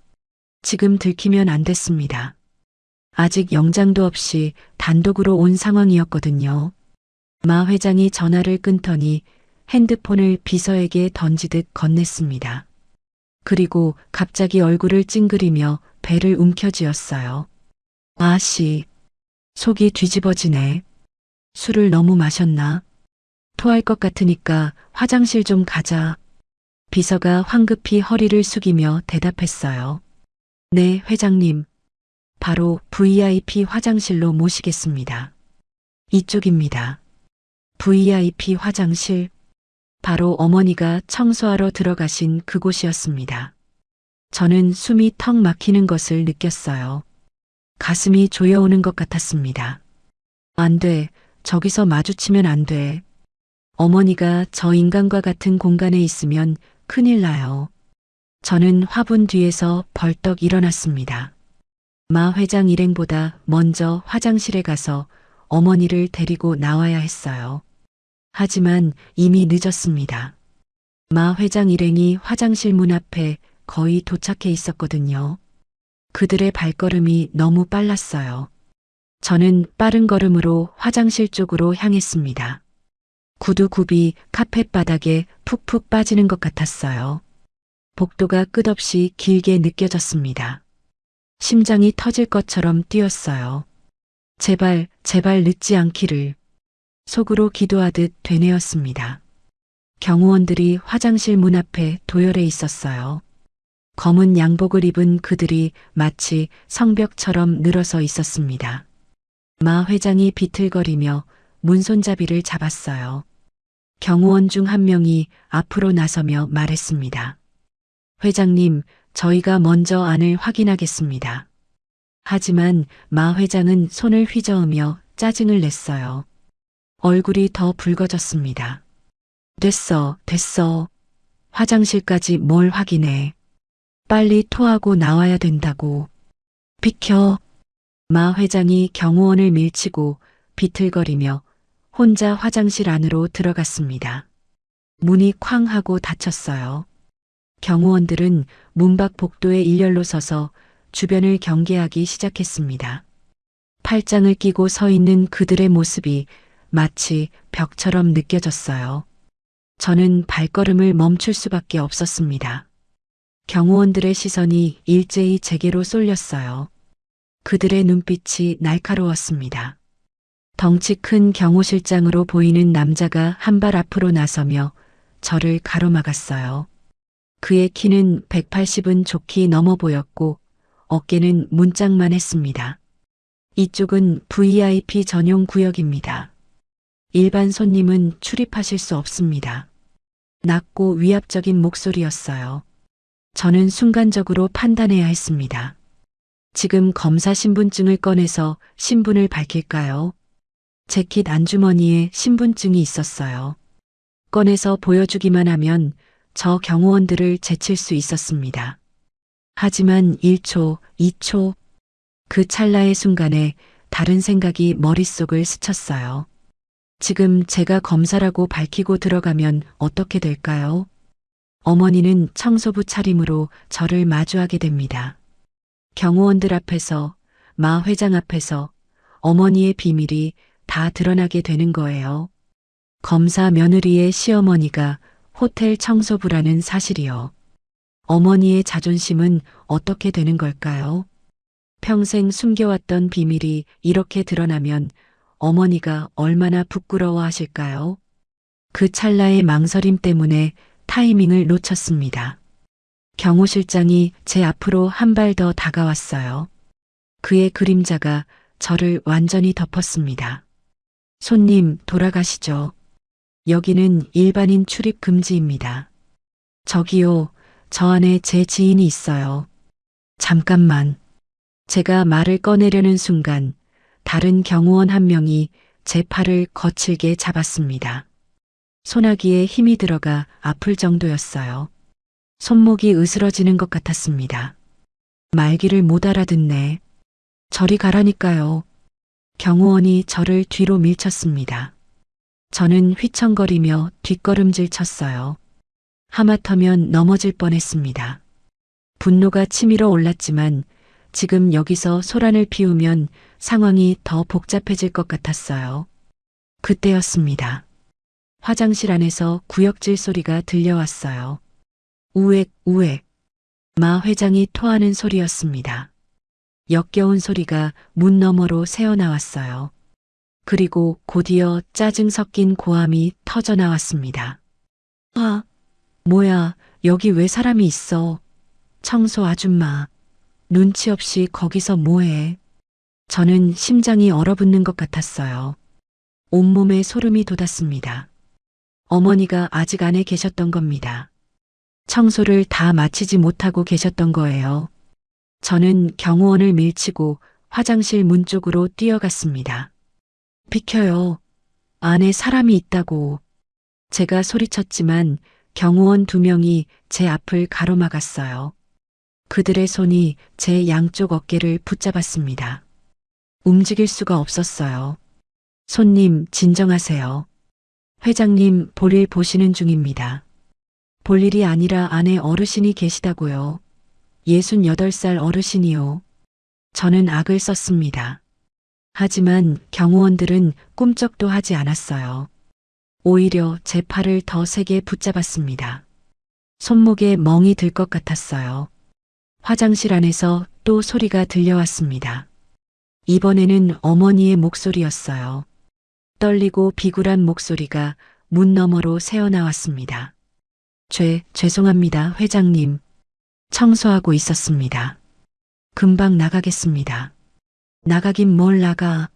지금 들키면 안 됐습니다. 아직 영장도 없이 단독으로 온 상황이었거든요. 마 회장이 전화를 끊더니 핸드폰을 비서에게 던지듯 건넸습니다. 그리고 갑자기 얼굴을 찡그리며 배를 움켜쥐었어요. 아씨, 속이 뒤집어지네. 술을 너무 마셨나? 토할 것 같으니까 화장실 좀 가자. 비서가 황급히 허리를 숙이며 대답했어요. 네, 회장님. 바로 VIP 화장실로 모시겠습니다. 이쪽입니다. VIP 화장실. 바로 어머니가 청소하러 들어가신 그곳이었습니다. 저는 숨이 턱 막히는 것을 느꼈어요. 가슴이 조여오는 것 같았습니다. 안 돼. 저기서 마주치면 안 돼. 어머니가 저 인간과 같은 공간에 있으면 큰일 나요. 저는 화분 뒤에서 벌떡 일어났습니다. 마 회장 일행보다 먼저 화장실에 가서 어머니를 데리고 나와야 했어요. 하지만 이미 늦었습니다. 마 회장 일행이 화장실 문 앞에 거의 도착해 있었거든요. 그들의 발걸음이 너무 빨랐어요. 저는 빠른 걸음으로 화장실 쪽으로 향했습니다. 구두굽이 카펫 바닥에 푹푹 빠지는 것 같았어요. 복도가 끝없이 길게 느껴졌습니다. 심장이 터질 것처럼 뛰었어요. 제발, 제발 늦지 않기를. 속으로 기도하듯 되뇌었습니다. 경호원들이 화장실 문 앞에 도열해 있었어요. 검은 양복을 입은 그들이 마치 성벽처럼 늘어서 있었습니다. 마 회장이 비틀거리며 문손잡이를 잡았어요. 경호원 중 한 명이 앞으로 나서며 말했습니다. 회장님, 저희가 먼저 안을 확인하겠습니다. 하지만 마 회장은 손을 휘저으며 짜증을 냈어요. 얼굴이 더 붉어졌습니다. 됐어, 됐어. 화장실까지 뭘 확인해. 빨리 토하고 나와야 된다고. 비켜. 마 회장이 경호원을 밀치고 비틀거리며 혼자 화장실 안으로 들어갔습니다. 문이 쾅 하고 닫혔어요. 경호원들은 문밖 복도에 일렬로 서서 주변을 경계하기 시작했습니다. 팔짱을 끼고 서 있는 그들의 모습이 마치 벽처럼 느껴졌어요. 저는 발걸음을 멈출 수밖에 없었습니다. 경호원들의 시선이 일제히 제게로 쏠렸어요. 그들의 눈빛이 날카로웠습니다. 덩치 큰 경호실장으로 보이는 남자가 한 발 앞으로 나서며 저를 가로막았어요. 그의 키는 180은 좋게 넘어 보였고 어깨는 문짝만 했습니다. 이쪽은 VIP 전용 구역입니다. 일반 손님은 출입하실 수 없습니다. 낮고 위압적인 목소리였어요. 저는 순간적으로 판단해야 했습니다. 지금 검사 신분증을 꺼내서 신분을 밝힐까요? 재킷 안주머니에 신분증이 있었어요. 꺼내서 보여주기만 하면 저 경호원들을 제칠 수 있었습니다. 하지만 1초, 2초, 그 찰나의 순간에 다른 생각이 머릿속을 스쳤어요. 지금 제가 검사라고 밝히고 들어가면 어떻게 될까요? 어머니는 청소부 차림으로 저를 마주하게 됩니다. 경호원들 앞에서, 마 회장 앞에서 어머니의 비밀이 다 드러나게 되는 거예요. 검사 며느리의 시어머니가 호텔 청소부라는 사실이요. 어머니의 자존심은 어떻게 되는 걸까요? 평생 숨겨왔던 비밀이 이렇게 드러나면 어머니가 얼마나 부끄러워하실까요? 그 찰나의 망설임 때문에 타이밍을 놓쳤습니다. 경호실장이 제 앞으로 한 발 더 다가왔어요. 그의 그림자가 저를 완전히 덮었습니다. 손님, 돌아가시죠. 여기는 일반인 출입 금지입니다. 저기요, 저 안에 제 지인이 있어요. 잠깐만. 제가 말을 꺼내려는 순간 다른 경호원 한 명이 제 팔을 거칠게 잡았습니다. 소나기에 힘이 들어가 아플 정도였어요. 손목이 으스러지는 것 같았습니다. 말귀를 못 알아듣네. 저리 가라니까요. 경호원이 저를 뒤로 밀쳤습니다. 저는 휘청거리며 뒷걸음질 쳤어요. 하마터면 넘어질 뻔했습니다. 분노가 치밀어 올랐지만 지금 여기서 소란을 피우면 상황이 더 복잡해질 것 같았어요. 그때였습니다. 화장실 안에서 구역질 소리가 들려왔어요. 우액, 우액. 마 회장이 토하는 소리였습니다. 역겨운 소리가 문 너머로 새어나왔어요. 그리고 곧이어 짜증 섞인 고함이 터져나왔습니다. 아, 뭐야, 여기 왜 사람이 있어? 청소 아줌마. 눈치 없이 거기서 뭐해? 저는 심장이 얼어붙는 것 같았어요. 온몸에 소름이 돋았습니다. 어머니가 아직 안에 계셨던 겁니다. 청소를 다 마치지 못하고 계셨던 거예요. 저는 경호원을 밀치고 화장실 문 쪽으로 뛰어갔습니다. 비켜요. 안에 사람이 있다고. 제가 소리쳤지만 경호원 2명이 제 앞을 가로막았어요. 그들의 손이 제 양쪽 어깨를 붙잡았습니다. 움직일 수가 없었어요. 손님, 진정하세요. 회장님, 볼일 보시는 중입니다. 볼일이 아니라 안에 어르신이 계시다고요. 68살 어르신이요. 저는 악을 썼습니다. 하지만 경호원들은 꿈쩍도 하지 않았어요. 오히려 제 팔을 더 세게 붙잡았습니다. 손목에 멍이 들 것 같았어요. 화장실 안에서 또 소리가 들려왔습니다. 이번에는 어머니의 목소리였어요. 떨리고 비굴한 목소리가 문 너머로 새어나왔습니다. 죄송합니다, 회장님. 청소하고 있었습니다. 금방 나가겠습니다. 나가긴 뭘 나가.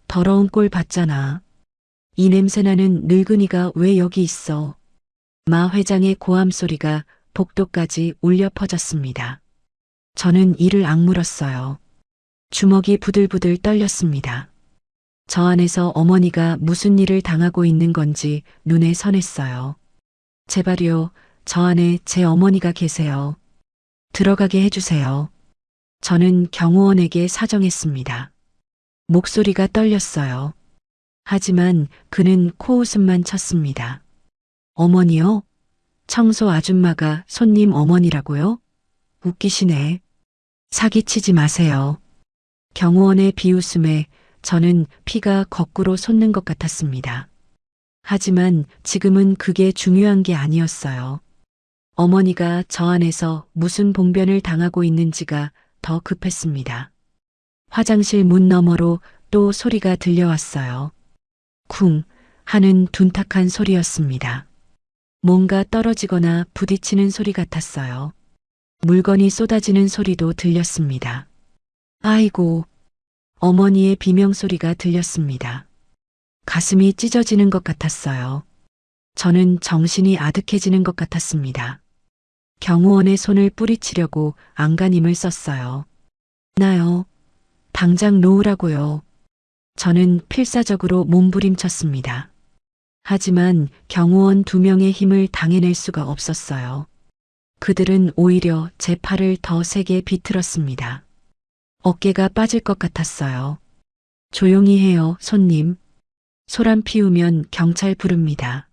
더러운 꼴 봤잖아. 이 냄새나는 늙은이가 왜 여기 있어. 마 회장의 고함 소리가 복도까지 울려 퍼졌습니다. 저는 이를 악물었어요. 주먹이 부들부들 떨렸습니다. 저 안에서 어머니가 무슨 일을 당하고 있는 건지 눈에 선했어요. 제발요, 저 안에 제 어머니가 계세요. 들어가게 해주세요. 저는 경호원에게 사정했습니다. 목소리가 떨렸어요. 하지만 그는 코웃음만 쳤습니다. 어머니요? 청소 아줌마가 손님 어머니라고요? 웃기시네. 사기치지 마세요. 경호원의 비웃음에 저는 피가 거꾸로 솟는 것 같았습니다. 하지만 지금은 그게 중요한 게 아니었어요. 어머니가 저 안에서 무슨 봉변을 당하고 있는지가 더 급했습니다. 화장실 문 너머로 또 소리가 들려왔어요. 쿵 하는 둔탁한 소리였습니다. 뭔가 떨어지거나 부딪히는 소리 같았어요. 물건이 쏟아지는 소리도 들렸습니다. 아이고, 어머니의 비명소리가 들렸습니다. 가슴이 찢어지는 것 같았어요. 저는 정신이 아득해지는 것 같았습니다. 경호원의 손을 뿌리치려고 안간힘을 썼어요. 나요. 당장 놓으라고요. 저는 필사적으로 몸부림쳤습니다. 하지만 경호원 2명의 힘을 당해낼 수가 없었어요. 그들은 오히려 제 팔을 더 세게 비틀었습니다. 어깨가 빠질 것 같았어요. 조용히 해요, 손님. 소란 피우면 경찰 부릅니다.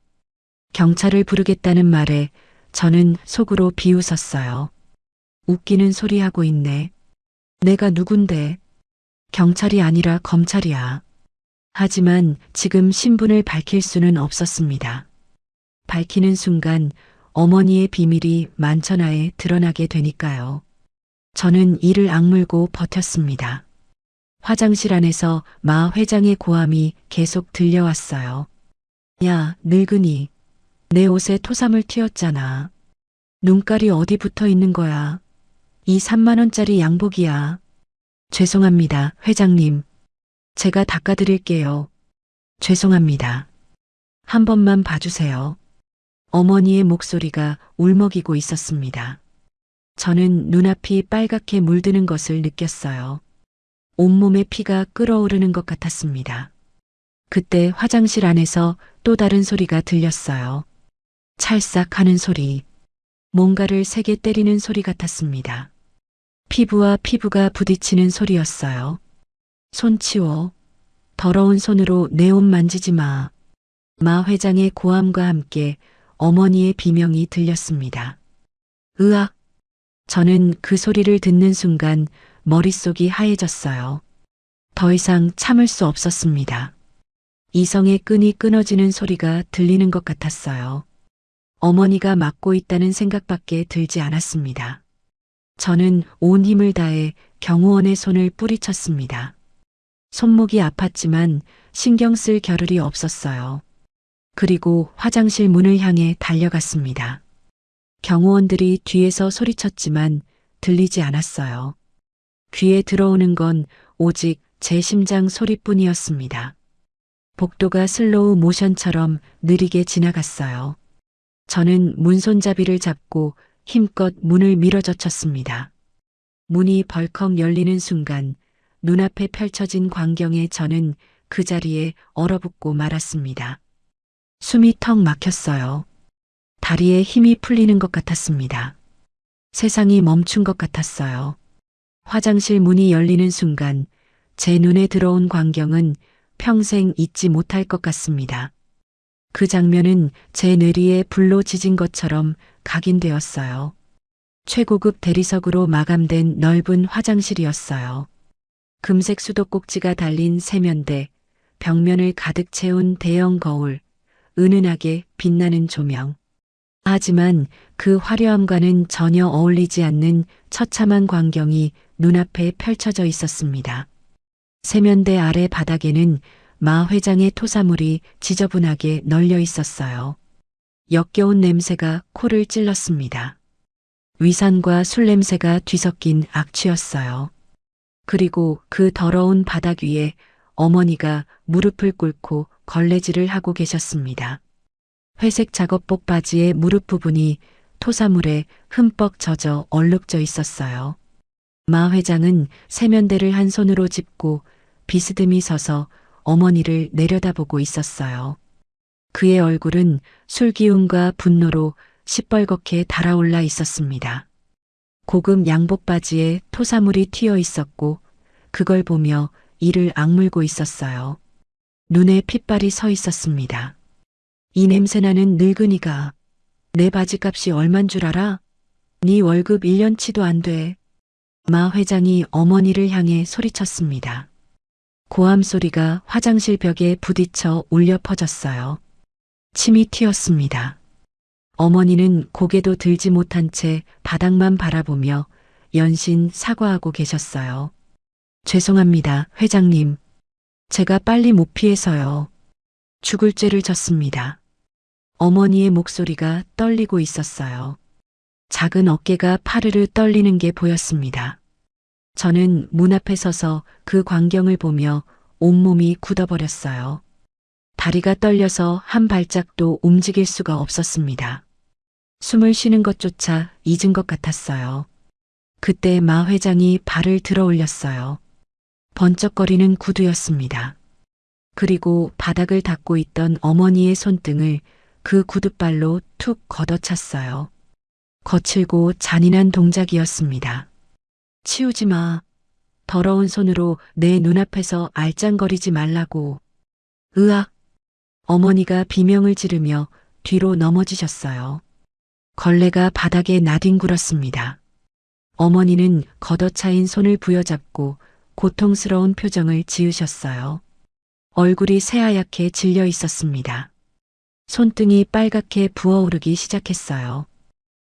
경찰을 부르겠다는 말에 저는 속으로 비웃었어요. 웃기는 소리 하고 있네. 내가 누군데? 경찰이 아니라 검찰이야. 하지만 지금 신분을 밝힐 수는 없었습니다. 밝히는 순간 어머니의 비밀이 만천하에 드러나게 되니까요. 저는 이를 악물고 버텼습니다. 화장실 안에서 마 회장의 고함이 계속 들려왔어요. 야, 늙은이. 내 옷에 토사물 튀었잖아. 눈깔이 어디 붙어 있는 거야? 이 3만 원짜리 양복이야. 죄송합니다, 회장님. 제가 닦아드릴게요. 죄송합니다. 한 번만 봐주세요. 어머니의 목소리가 울먹이고 있었습니다. 저는 눈앞이 빨갛게 물드는 것을 느꼈어요. 온몸에 피가 끓어오르는 것 같았습니다. 그때 화장실 안에서 또 다른 소리가 들렸어요. 찰싹 하는 소리. 뭔가를 세게 때리는 소리 같았습니다. 피부와 피부가 부딪히는 소리였어요. 손 치워. 더러운 손으로 내 옷 만지지 마. 마 회장의 고함과 함께 어머니의 비명이 들렸습니다. 으악! 저는 그 소리를 듣는 순간 머릿속이 하얘졌어요. 더 이상 참을 수 없었습니다. 이성의 끈이 끊어지는 소리가 들리는 것 같았어요. 어머니가 맡고 있다는 생각밖에 들지 않았습니다. 저는 온 힘을 다해 경호원의 손을 뿌리쳤습니다. 손목이 아팠지만 신경 쓸 겨를이 없었어요. 그리고 화장실 문을 향해 달려갔습니다. 경호원들이 뒤에서 소리쳤지만 들리지 않았어요. 귀에 들어오는 건 오직 제 심장 소리뿐이었습니다. 복도가 슬로우 모션처럼 느리게 지나갔어요. 저는 문손잡이를 잡고 힘껏 문을 밀어젖혔습니다. 문이 벌컥 열리는 순간 눈앞에 펼쳐진 광경에 저는 그 자리에 얼어붙고 말았습니다. 숨이 턱 막혔어요. 다리에 힘이 풀리는 것 같았습니다. 세상이 멈춘 것 같았어요. 화장실 문이 열리는 순간 제 눈에 들어온 광경은 평생 잊지 못할 것 같습니다. 그 장면은 제 뇌리에 불로 지진 것처럼 각인되었어요. 최고급 대리석으로 마감된 넓은 화장실이었어요. 금색 수도꼭지가 달린 세면대, 벽면을 가득 채운 대형 거울, 은은하게 빛나는 조명. 하지만 그 화려함과는 전혀 어울리지 않는 처참한 광경이 눈앞에 펼쳐져 있었습니다. 세면대 아래 바닥에는 마 회장의 토사물이 지저분하게 널려 있었어요. 역겨운 냄새가 코를 찔렀습니다. 위산과 술 냄새가 뒤섞인 악취였어요. 그리고 그 더러운 바닥 위에 어머니가 무릎을 꿇고 걸레질을 하고 계셨습니다. 회색 작업복 바지의 무릎 부분이 토사물에 흠뻑 젖어 얼룩져 있었어요. 마 회장은 세면대를 한 손으로 짚고 비스듬히 서서 어머니를 내려다보고 있었어요. 그의 얼굴은 술기운과 분노로 시뻘겋게 달아올라 있었습니다. 고급 양복 바지에 토사물이 튀어 있었고 그걸 보며 이를 악물고 있었어요. 눈에 핏발이 서 있었습니다. 이 냄새나는 늙은이가 내 바지값이 얼만 줄 알아? 네 월급 1년치도 안 돼. 마 회장이 어머니를 향해 소리쳤습니다. 고함 소리가 화장실 벽에 부딪혀 울려 퍼졌어요. 침이 튀었습니다. 어머니는 고개도 들지 못한 채 바닥만 바라보며 연신 사과하고 계셨어요. 죄송합니다, 회장님. 제가 빨리 못 피해서요. 죽을 죄를 졌습니다. 어머니의 목소리가 떨리고 있었어요. 작은 어깨가 파르르 떨리는 게 보였습니다. 저는 문 앞에 서서 그 광경을 보며 온몸이 굳어버렸어요. 다리가 떨려서 한 발짝도 움직일 수가 없었습니다. 숨을 쉬는 것조차 잊은 것 같았어요. 그때 마 회장이 발을 들어 올렸어요. 번쩍거리는 구두였습니다. 그리고 바닥을 닦고 있던 어머니의 손등을 그 구두발로 툭 걷어찼어요. 거칠고 잔인한 동작이었습니다. 치우지 마. 더러운 손으로 내 눈앞에서 알짱거리지 말라고. 으악! 어머니가 비명을 지르며 뒤로 넘어지셨어요. 걸레가 바닥에 나뒹굴었습니다. 어머니는 걷어차인 손을 부여잡고 고통스러운 표정을 지으셨어요. 얼굴이 새하얗게 질려 있었습니다. 손등이 빨갛게 부어오르기 시작했어요.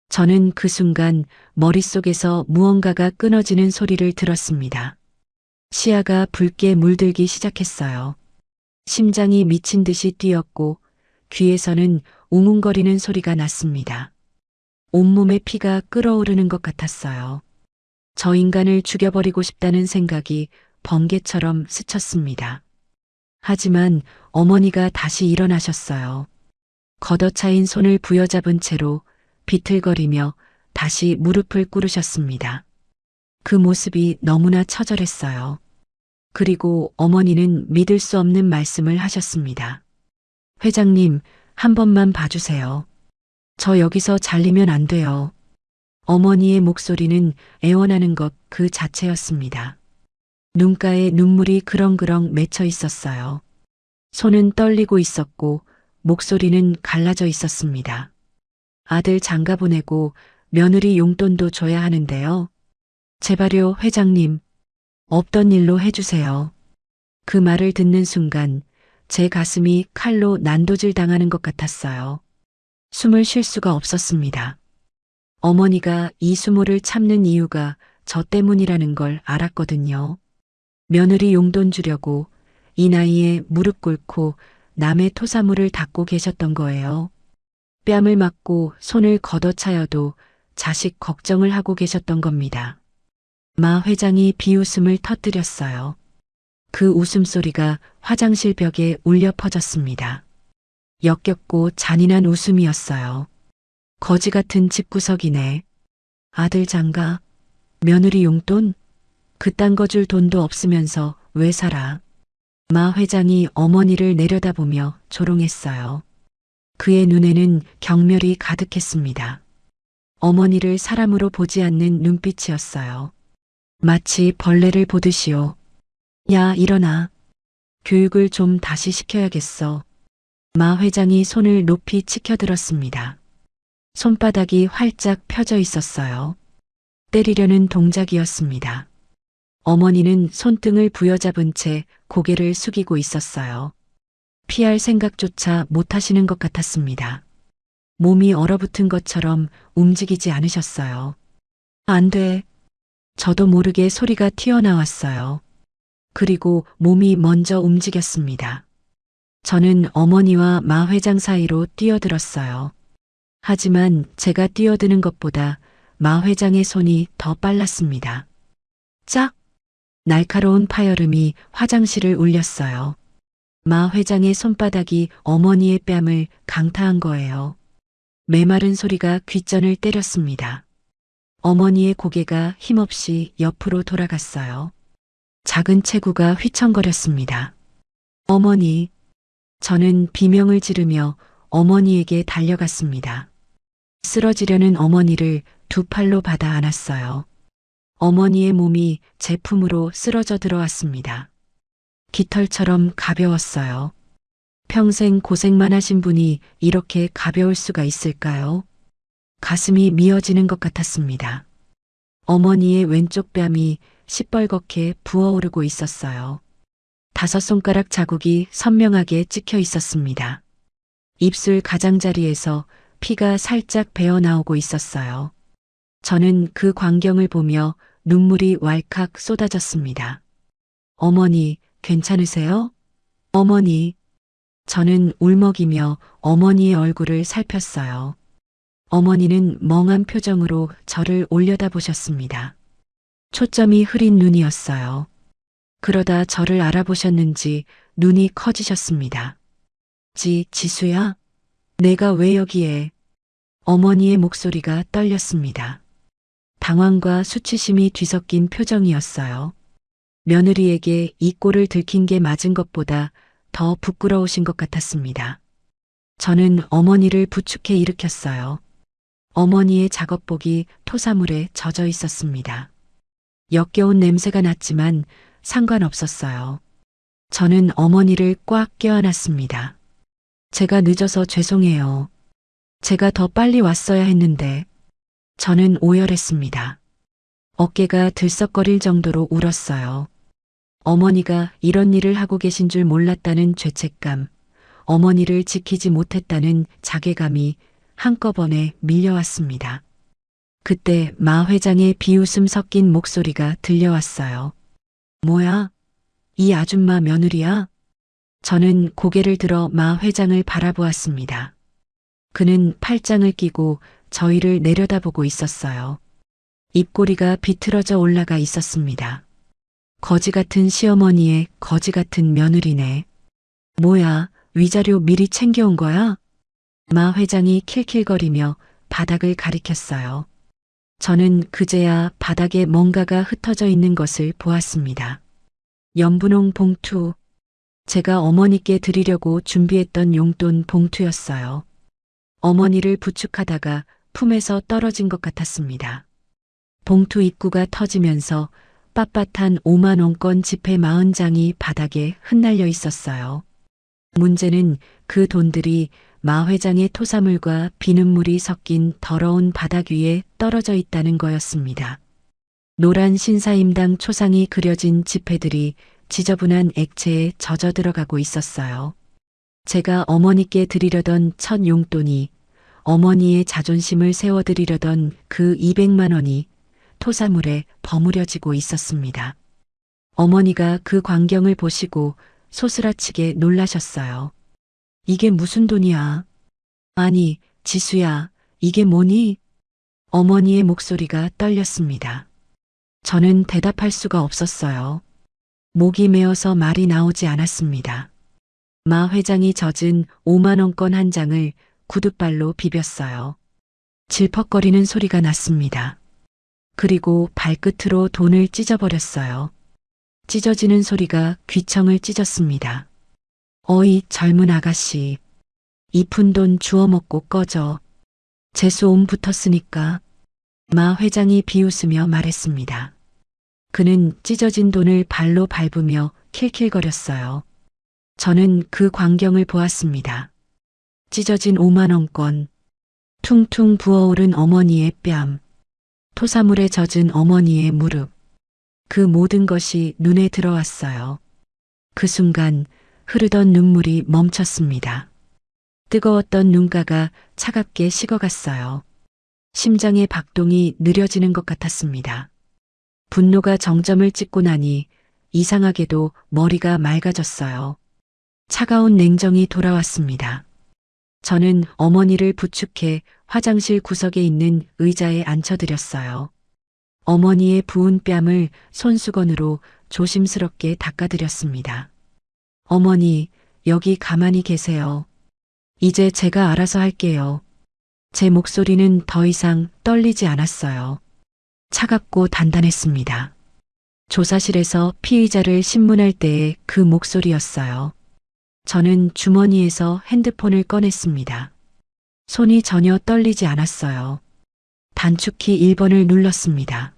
저는 그 순간 머릿속에서 무언가가 끊어지는 소리를 들었습니다. 시야가 붉게 물들기 시작했어요. 심장이 미친 듯이 뛰었고 귀에서는 웅웅거리는 소리가 났습니다. 온몸에 피가 끓어오르는 것 같았어요. 저 인간을 죽여버리고 싶다는 생각이 번개처럼 스쳤습니다. 하지만 어머니가 다시 일어나셨어요. 걷어차인 손을 부여잡은 채로 비틀거리며 다시 무릎을 꿇으셨습니다. 그 모습이 너무나 처절했어요. 그리고 어머니는 믿을 수 없는 말씀을 하셨습니다. 회장님, 한 번만 봐주세요. 저 여기서 잘리면 안 돼요. 어머니의 목소리는 애원하는 것 그 자체였습니다. 눈가에 눈물이 그렁그렁 맺혀 있었어요. 손은 떨리고 있었고 목소리는 갈라져 있었습니다. 아들 장가 보내고 며느리 용돈도 줘야 하는데요. 제발요, 회장님. 없던 일로 해주세요. 그 말을 듣는 순간 제 가슴이 칼로 난도질 당하는 것 같았어요. 숨을 쉴 수가 없었습니다. 어머니가 이 수모를 참는 이유가 저 때문이라는 걸 알았거든요. 며느리 용돈 주려고 이 나이에 무릎 꿇고 남의 토사물을 닦고 계셨던 거예요. 뺨을 맞고 손을 걷어차여도 자식 걱정을 하고 계셨던 겁니다. 마 회장이 비웃음을 터뜨렸어요. 그 웃음소리가 화장실 벽에 울려 퍼졌습니다. 역겹고 잔인한 웃음이었어요. 거지 같은 집구석이네. 아들 장가, 며느리 용돈? 그딴 거 줄 돈도 없으면서 왜 살아? 마 회장이 어머니를 내려다보며 조롱했어요. 그의 눈에는 경멸이 가득했습니다. 어머니를 사람으로 보지 않는 눈빛이었어요. 마치 벌레를 보듯이요. 야, 일어나. 교육을 좀 다시 시켜야겠어. 마 회장이 손을 높이 치켜들었습니다. 손바닥이 활짝 펴져 있었어요. 때리려는 동작이었습니다. 어머니는 손등을 부여잡은 채 고개를 숙이고 있었어요. 피할 생각조차 못하시는 것 같았습니다. 몸이 얼어붙은 것처럼 움직이지 않으셨어요. 안 돼. 저도 모르게 소리가 튀어나왔어요. 그리고 몸이 먼저 움직였습니다. 저는 어머니와 마 회장 사이로 뛰어들었어요. 하지만 제가 뛰어드는 것보다 마 회장의 손이 더 빨랐습니다. 짝! 날카로운 파열음이 화장실을 울렸어요. 마 회장의 손바닥이 어머니의 뺨을 강타한 거예요. 메마른 소리가 귓전을 때렸습니다. 어머니의 고개가 힘없이 옆으로 돌아갔어요. 작은 체구가 휘청거렸습니다. 어머니. 저는 비명을 지르며 어머니에게 달려갔습니다. 쓰러지려는 어머니를 두 팔로 받아 안았어요. 어머니의 몸이 제 품으로 쓰러져 들어왔습니다. 깃털처럼 가벼웠어요. 평생 고생만 하신 분이 이렇게 가벼울 수가 있을까요? 가슴이 미어지는 것 같았습니다. 어머니의 왼쪽 뺨이 시뻘겋게 부어오르고 있었어요. 5손가락 자국이 선명하게 찍혀 있었습니다. 입술 가장자리에서 피가 살짝 배어나오고 있었어요. 저는 그 광경을 보며 눈물이 왈칵 쏟아졌습니다. 어머니, 괜찮으세요? 어머니. 저는 울먹이며 어머니의 얼굴을 살폈어요. 어머니는 멍한 표정으로 저를 올려다보셨습니다. 초점이 흐린 눈이었어요. 그러다 저를 알아보셨는지 눈이 커지셨습니다. 지수야? 내가 왜 여기에? 어머니의 목소리가 떨렸습니다. 당황과 수치심이 뒤섞인 표정이었어요. 며느리에게 이 꼴을 들킨 게 맞은 것보다 더 부끄러우신 것 같았습니다. 저는 어머니를 부축해 일으켰어요. 어머니의 작업복이 토사물에 젖어 있었습니다. 역겨운 냄새가 났지만 상관없었어요. 저는 어머니를 꽉 껴안았습니다. 제가 늦어서 죄송해요. 제가 더 빨리 왔어야 했는데. 저는 오열했습니다. 어깨가 들썩거릴 정도로 울었어요. 어머니가 이런 일을 하고 계신 줄 몰랐다는 죄책감, 어머니를 지키지 못했다는 자괴감이 한꺼번에 밀려왔습니다. 그때 마 회장의 비웃음 섞인 목소리가 들려왔어요. 뭐야? 이 아줌마 며느리야? 저는 고개를 들어 마 회장을 바라보았습니다. 그는 팔짱을 끼고 저희를 내려다보고 있었어요. 입꼬리가 비틀어져 올라가 있었습니다. 거지 같은 시어머니의 거지 같은 며느리네. 뭐야, 위자료 미리 챙겨온 거야? 마 회장이 킬킬거리며 바닥을 가리켰어요. 저는 그제야 바닥에 뭔가가 흩어져 있는 것을 보았습니다. 연분홍 봉투. 제가 어머니께 드리려고 준비했던 용돈 봉투였어요. 어머니를 부축하다가 품에서 떨어진 것 같았습니다. 봉투 입구가 터지면서 빳빳한 5만 원권 지폐 40장이 바닥에 흩날려 있었어요. 문제는 그 돈들이 마 회장의 토사물과 비눗물이 섞인 더러운 바닥 위에 떨어져 있다는 거였습니다. 노란 신사임당 초상이 그려진 지폐들이 지저분한 액체에 젖어 들어가고 있었어요. 제가 어머니께 드리려던 첫 용돈이, 어머니의 자존심을 세워드리려던 그 200만 원이 토사물에 버무려지고 있었습니다. 어머니가 그 광경을 보시고 소스라치게 놀라셨어요. 이게 무슨 돈이야? 아니, 지수야, 이게 뭐니? 어머니의 목소리가 떨렸습니다. 저는 대답할 수가 없었어요. 목이 메어서 말이 나오지 않았습니다. 마 회장이 젖은 5만 원권 한 장을 구둣발로 비볐어요. 질퍽거리는 소리가 났습니다. 그리고 발끝으로 돈을 찢어버렸어요. 찢어지는 소리가 귀청을 찢었습니다. 어이 젊은 아가씨, 이 푼 돈 주워 먹고 꺼져. 재수옴 붙었으니까. 마 회장이 비웃으며 말했습니다. 그는 찢어진 돈을 발로 밟으며 킬킬거렸어요. 저는 그 광경을 보았습니다. 찢어진 5만 원권, 퉁퉁 부어오른 어머니의 뺨, 토사물에 젖은 어머니의 무릎, 그 모든 것이 눈에 들어왔어요. 그 순간 흐르던 눈물이 멈췄습니다. 뜨거웠던 눈가가 차갑게 식어갔어요. 심장의 박동이 느려지는 것 같았습니다. 분노가 정점을 찍고 나니 이상하게도 머리가 맑아졌어요. 차가운 냉정이 돌아왔습니다. 저는 어머니를 부축해 화장실 구석에 있는 의자에 앉혀드렸어요. 어머니의 부은 뺨을 손수건으로 조심스럽게 닦아드렸습니다. 어머니, 여기 가만히 계세요. 이제 제가 알아서 할게요. 제 목소리는 더 이상 떨리지 않았어요. 차갑고 단단했습니다. 조사실에서 피의자를 신문할 때의 그 목소리였어요. 저는 주머니에서 핸드폰을 꺼냈습니다. 손이 전혀 떨리지 않았어요. 단축키 1번을 눌렀습니다.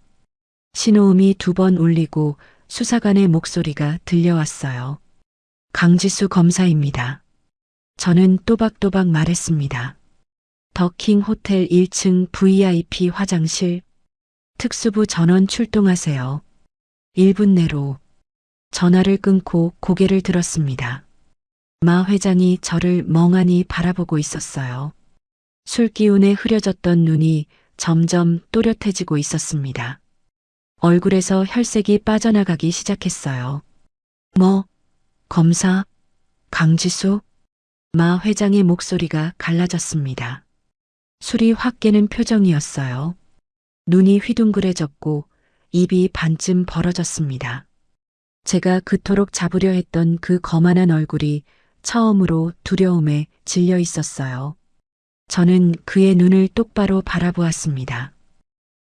신호음이 2번 울리고 수사관의 목소리가 들려왔어요. 강지수 검사입니다. 저는 또박또박 말했습니다. 더킹 호텔 1층 VIP 화장실. 특수부 전원 출동하세요. 1분 내로. 전화를 끊고 고개를 들었습니다. 마 회장이 저를 멍하니 바라보고 있었어요. 술 기운에 흐려졌던 눈이 점점 또렷해지고 있었습니다. 얼굴에서 혈색이 빠져나가기 시작했어요. 검사, 강지수, 마 회장의 목소리가 갈라졌습니다. 술이 확 깨는 표정이었어요. 눈이 휘둥그레졌고 입이 반쯤 벌어졌습니다. 제가 그토록 잡으려 했던 그 거만한 얼굴이 처음으로 두려움에 질려 있었어요. 저는 그의 눈을 똑바로 바라보았습니다.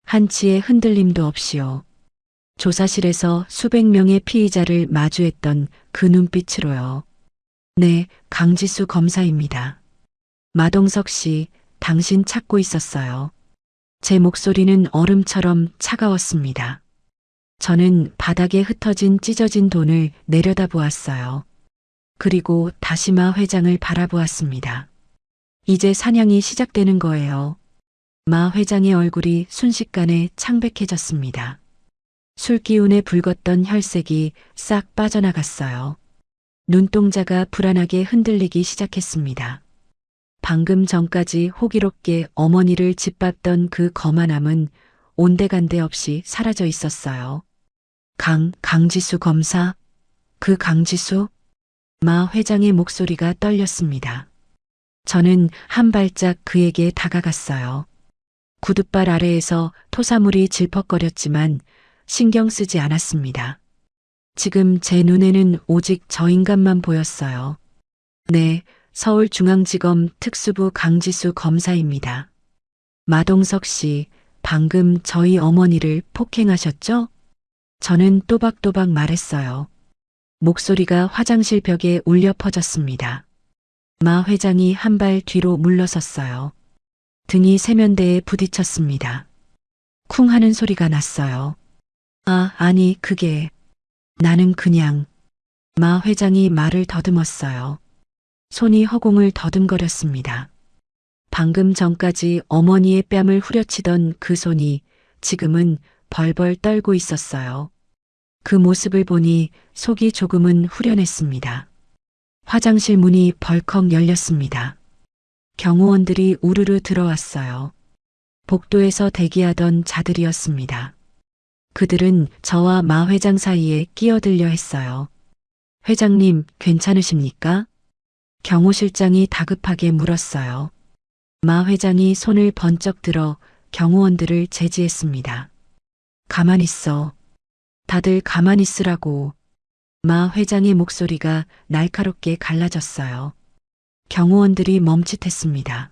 한치의 흔들림도 없이요. 조사실에서 수백 명의 피의자를 마주했던 그 눈빛으로요. 네, 강지수 검사입니다. 마동석 씨, 당신 찾고 있었어요. 제 목소리는 얼음처럼 차가웠습니다. 저는 바닥에 흩어진 찢어진 돈을 내려다보았어요. 그리고 다시 마 회장을 바라보았습니다. 이제 사냥이 시작되는 거예요. 마 회장의 얼굴이 순식간에 창백해졌습니다. 술기운에 붉었던 혈색이 싹 빠져나갔어요. 눈동자가 불안하게 흔들리기 시작했습니다. 방금 전까지 호기롭게 어머니를 짓밟던 그 거만함은 온데간데 없이 사라져 있었어요. 강지수 검사? 그 강지수? 마 회장의 목소리가 떨렸습니다. 저는 한 발짝 그에게 다가갔어요. 구둣발 아래에서 토사물이 질퍽거렸지만 신경 쓰지 않았습니다. 지금 제 눈에는 오직 저 인간만 보였어요. 네, 서울중앙지검 특수부 강지수 검사입니다. 마동석 씨, 방금 저희 어머니를 폭행하셨죠? 저는 또박또박 말했어요. 목소리가 화장실 벽에 울려 퍼졌습니다. 마 회장이 한 발 뒤로 물러섰어요. 등이 세면대에 부딪혔습니다. 쿵 하는 소리가 났어요. 아니, 그게... 나는 그냥... 마 회장이 말을 더듬었어요. 손이 허공을 더듬거렸습니다. 방금 전까지 어머니의 뺨을 후려치던 그 손이 지금은 벌벌 떨고 있었어요. 그 모습을 보니 속이 조금은 후련했습니다. 화장실 문이 벌컥 열렸습니다. 경호원들이 우르르 들어왔어요. 복도에서 대기하던 자들이었습니다. 그들은 저와 마 회장 사이에 끼어들려 했어요. 회장님, 괜찮으십니까? 경호실장이 다급하게 물었어요. 마 회장이 손을 번쩍 들어 경호원들을 제지했습니다. 가만 있어. 다들 가만 있으라고. 마 회장의 목소리가 날카롭게 갈라졌어요. 경호원들이 멈칫했습니다.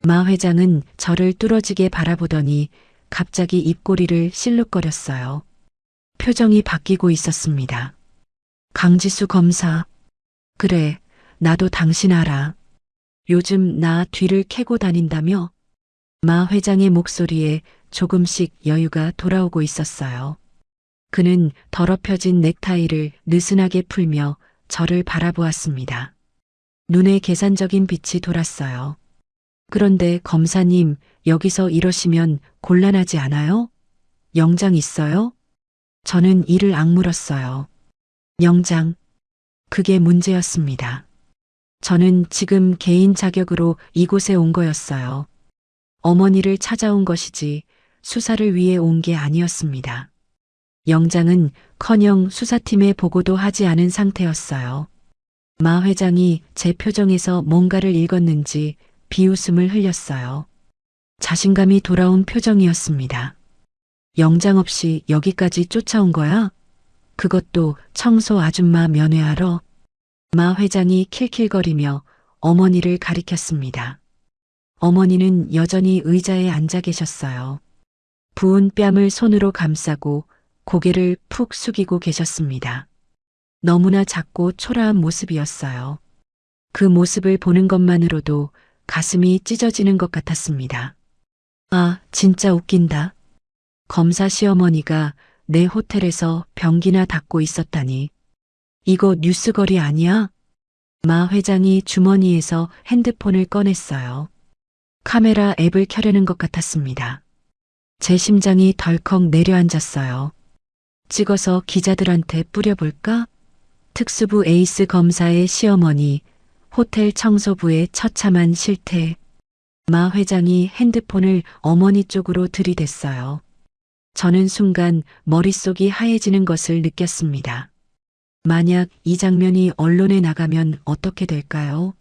마 회장은 저를 뚫어지게 바라보더니 갑자기 입꼬리를 실룩거렸어요. 표정이 바뀌고 있었습니다. 강지수 검사. 그래, 나도 당신 알아. 요즘 나 뒤를 캐고 다닌다며? 마 회장의 목소리에 조금씩 여유가 돌아오고 있었어요. 그는 더럽혀진 넥타이를 느슨하게 풀며 저를 바라보았습니다. 눈에 계산적인 빛이 돌았어요. 그런데 검사님, 여기서 이러시면 곤란하지 않아요? 영장 있어요? 저는 이를 악물었어요. 영장. 그게 문제였습니다. 저는 지금 개인 자격으로 이곳에 온 거였어요. 어머니를 찾아온 것이지 수사를 위해 온 게 아니었습니다. 영장은 커녕 수사팀에 보고도 하지 않은 상태였어요. 마 회장이 제 표정에서 뭔가를 읽었는지 비웃음을 흘렸어요. 자신감이 돌아온 표정이었습니다. 영장 없이 여기까지 쫓아온 거야? 그것도 청소 아줌마 면회하러? 마 회장이 킬킬거리며 어머니를 가리켰습니다. 어머니는 여전히 의자에 앉아 계셨어요. 부은 뺨을 손으로 감싸고 고개를 푹 숙이고 계셨습니다. 너무나 작고 초라한 모습이었어요. 그 모습을 보는 것만으로도 가슴이 찢어지는 것 같았습니다. 진짜 웃긴다. 검사 시어머니가 내 호텔에서 변기나 닦고 있었다니. 이거 뉴스거리 아니야? 마 회장이 주머니에서 핸드폰을 꺼냈어요. 카메라 앱을 켜려는 것 같았습니다. 제 심장이 덜컥 내려앉았어요. 찍어서 기자들한테 뿌려볼까? 특수부 에이스 검사의 시어머니, 호텔 청소부의 처참한 실태. 마 회장이 핸드폰을 어머니 쪽으로 들이댔어요. 저는 순간 머릿속이 하얘지는 것을 느꼈습니다. 만약 이 장면이 언론에 나가면 어떻게 될까요?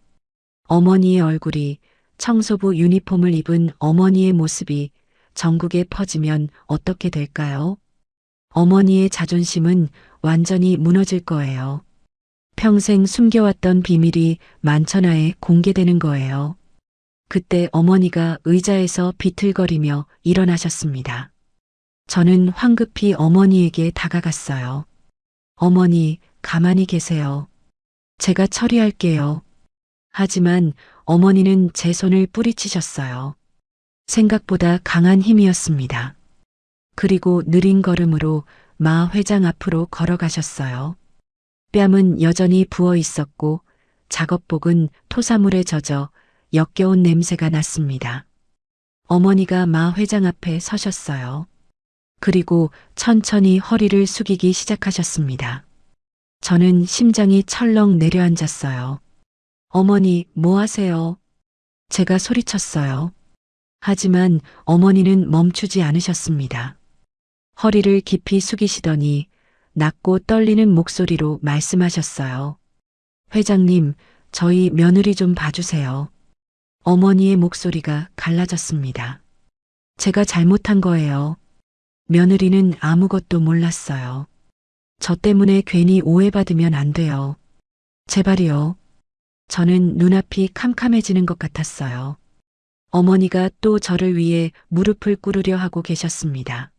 어머니의 얼굴이, 청소부 유니폼을 입은 어머니의 모습이 전국에 퍼지면 어떻게 될까요? 어머니의 자존심은 완전히 무너질 거예요. 평생 숨겨왔던 비밀이 만천하에 공개되는 거예요. 그때 어머니가 의자에서 비틀거리며 일어나셨습니다. 저는 황급히 어머니에게 다가갔어요. 어머니, 가만히 계세요. 제가 처리할게요. 하지만 어머니는 제 손을 뿌리치셨어요. 생각보다 강한 힘이었습니다. 그리고 느린 걸음으로 마 회장 앞으로 걸어가셨어요. 뺨은 여전히 부어 있었고 작업복은 토사물에 젖어 역겨운 냄새가 났습니다. 어머니가 마 회장 앞에 서셨어요. 그리고 천천히 허리를 숙이기 시작하셨습니다. 저는 심장이 철렁 내려앉았어요. 어머니, 뭐 하세요? 제가 소리쳤어요. 하지만 어머니는 멈추지 않으셨습니다. 허리를 깊이 숙이시더니 낮고 떨리는 목소리로 말씀하셨어요. 회장님, 저희 며느리 좀 봐주세요. 어머니의 목소리가 갈라졌습니다. 제가 잘못한 거예요. 며느리는 아무것도 몰랐어요. 저 때문에 괜히 오해받으면 안 돼요. 제발이요. 저는 눈앞이 캄캄해지는 것 같았어요. 어머니가 또 저를 위해 무릎을 꿇으려 하고 계셨습니다.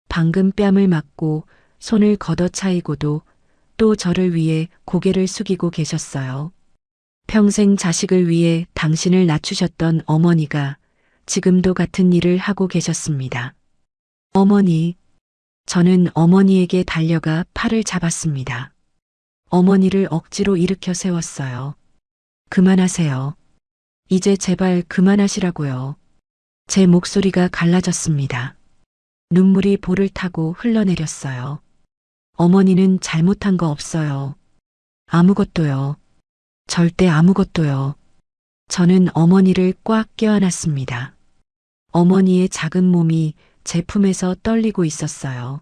방금 뺨을 맞고 손을 걷어차이고도 또 저를 위해 고개를 숙이고 계셨어요. 평생 자식을 위해 당신을 낮추셨던 어머니가 지금도 같은 일을 하고 계셨습니다. 어머니, 저는 어머니에게 달려가 팔을 잡았습니다. 어머니를 억지로 일으켜 세웠어요. 그만하세요. 이제 제발 그만하시라고요. 제 목소리가 갈라졌습니다. 눈물이 볼을 타고 흘러내렸어요. 어머니는 잘못한 거 없어요. 아무것도요. 절대 아무것도요. 저는 어머니를 꽉 껴안았습니다. 어머니의 작은 몸이 제 품에서 떨리고 있었어요.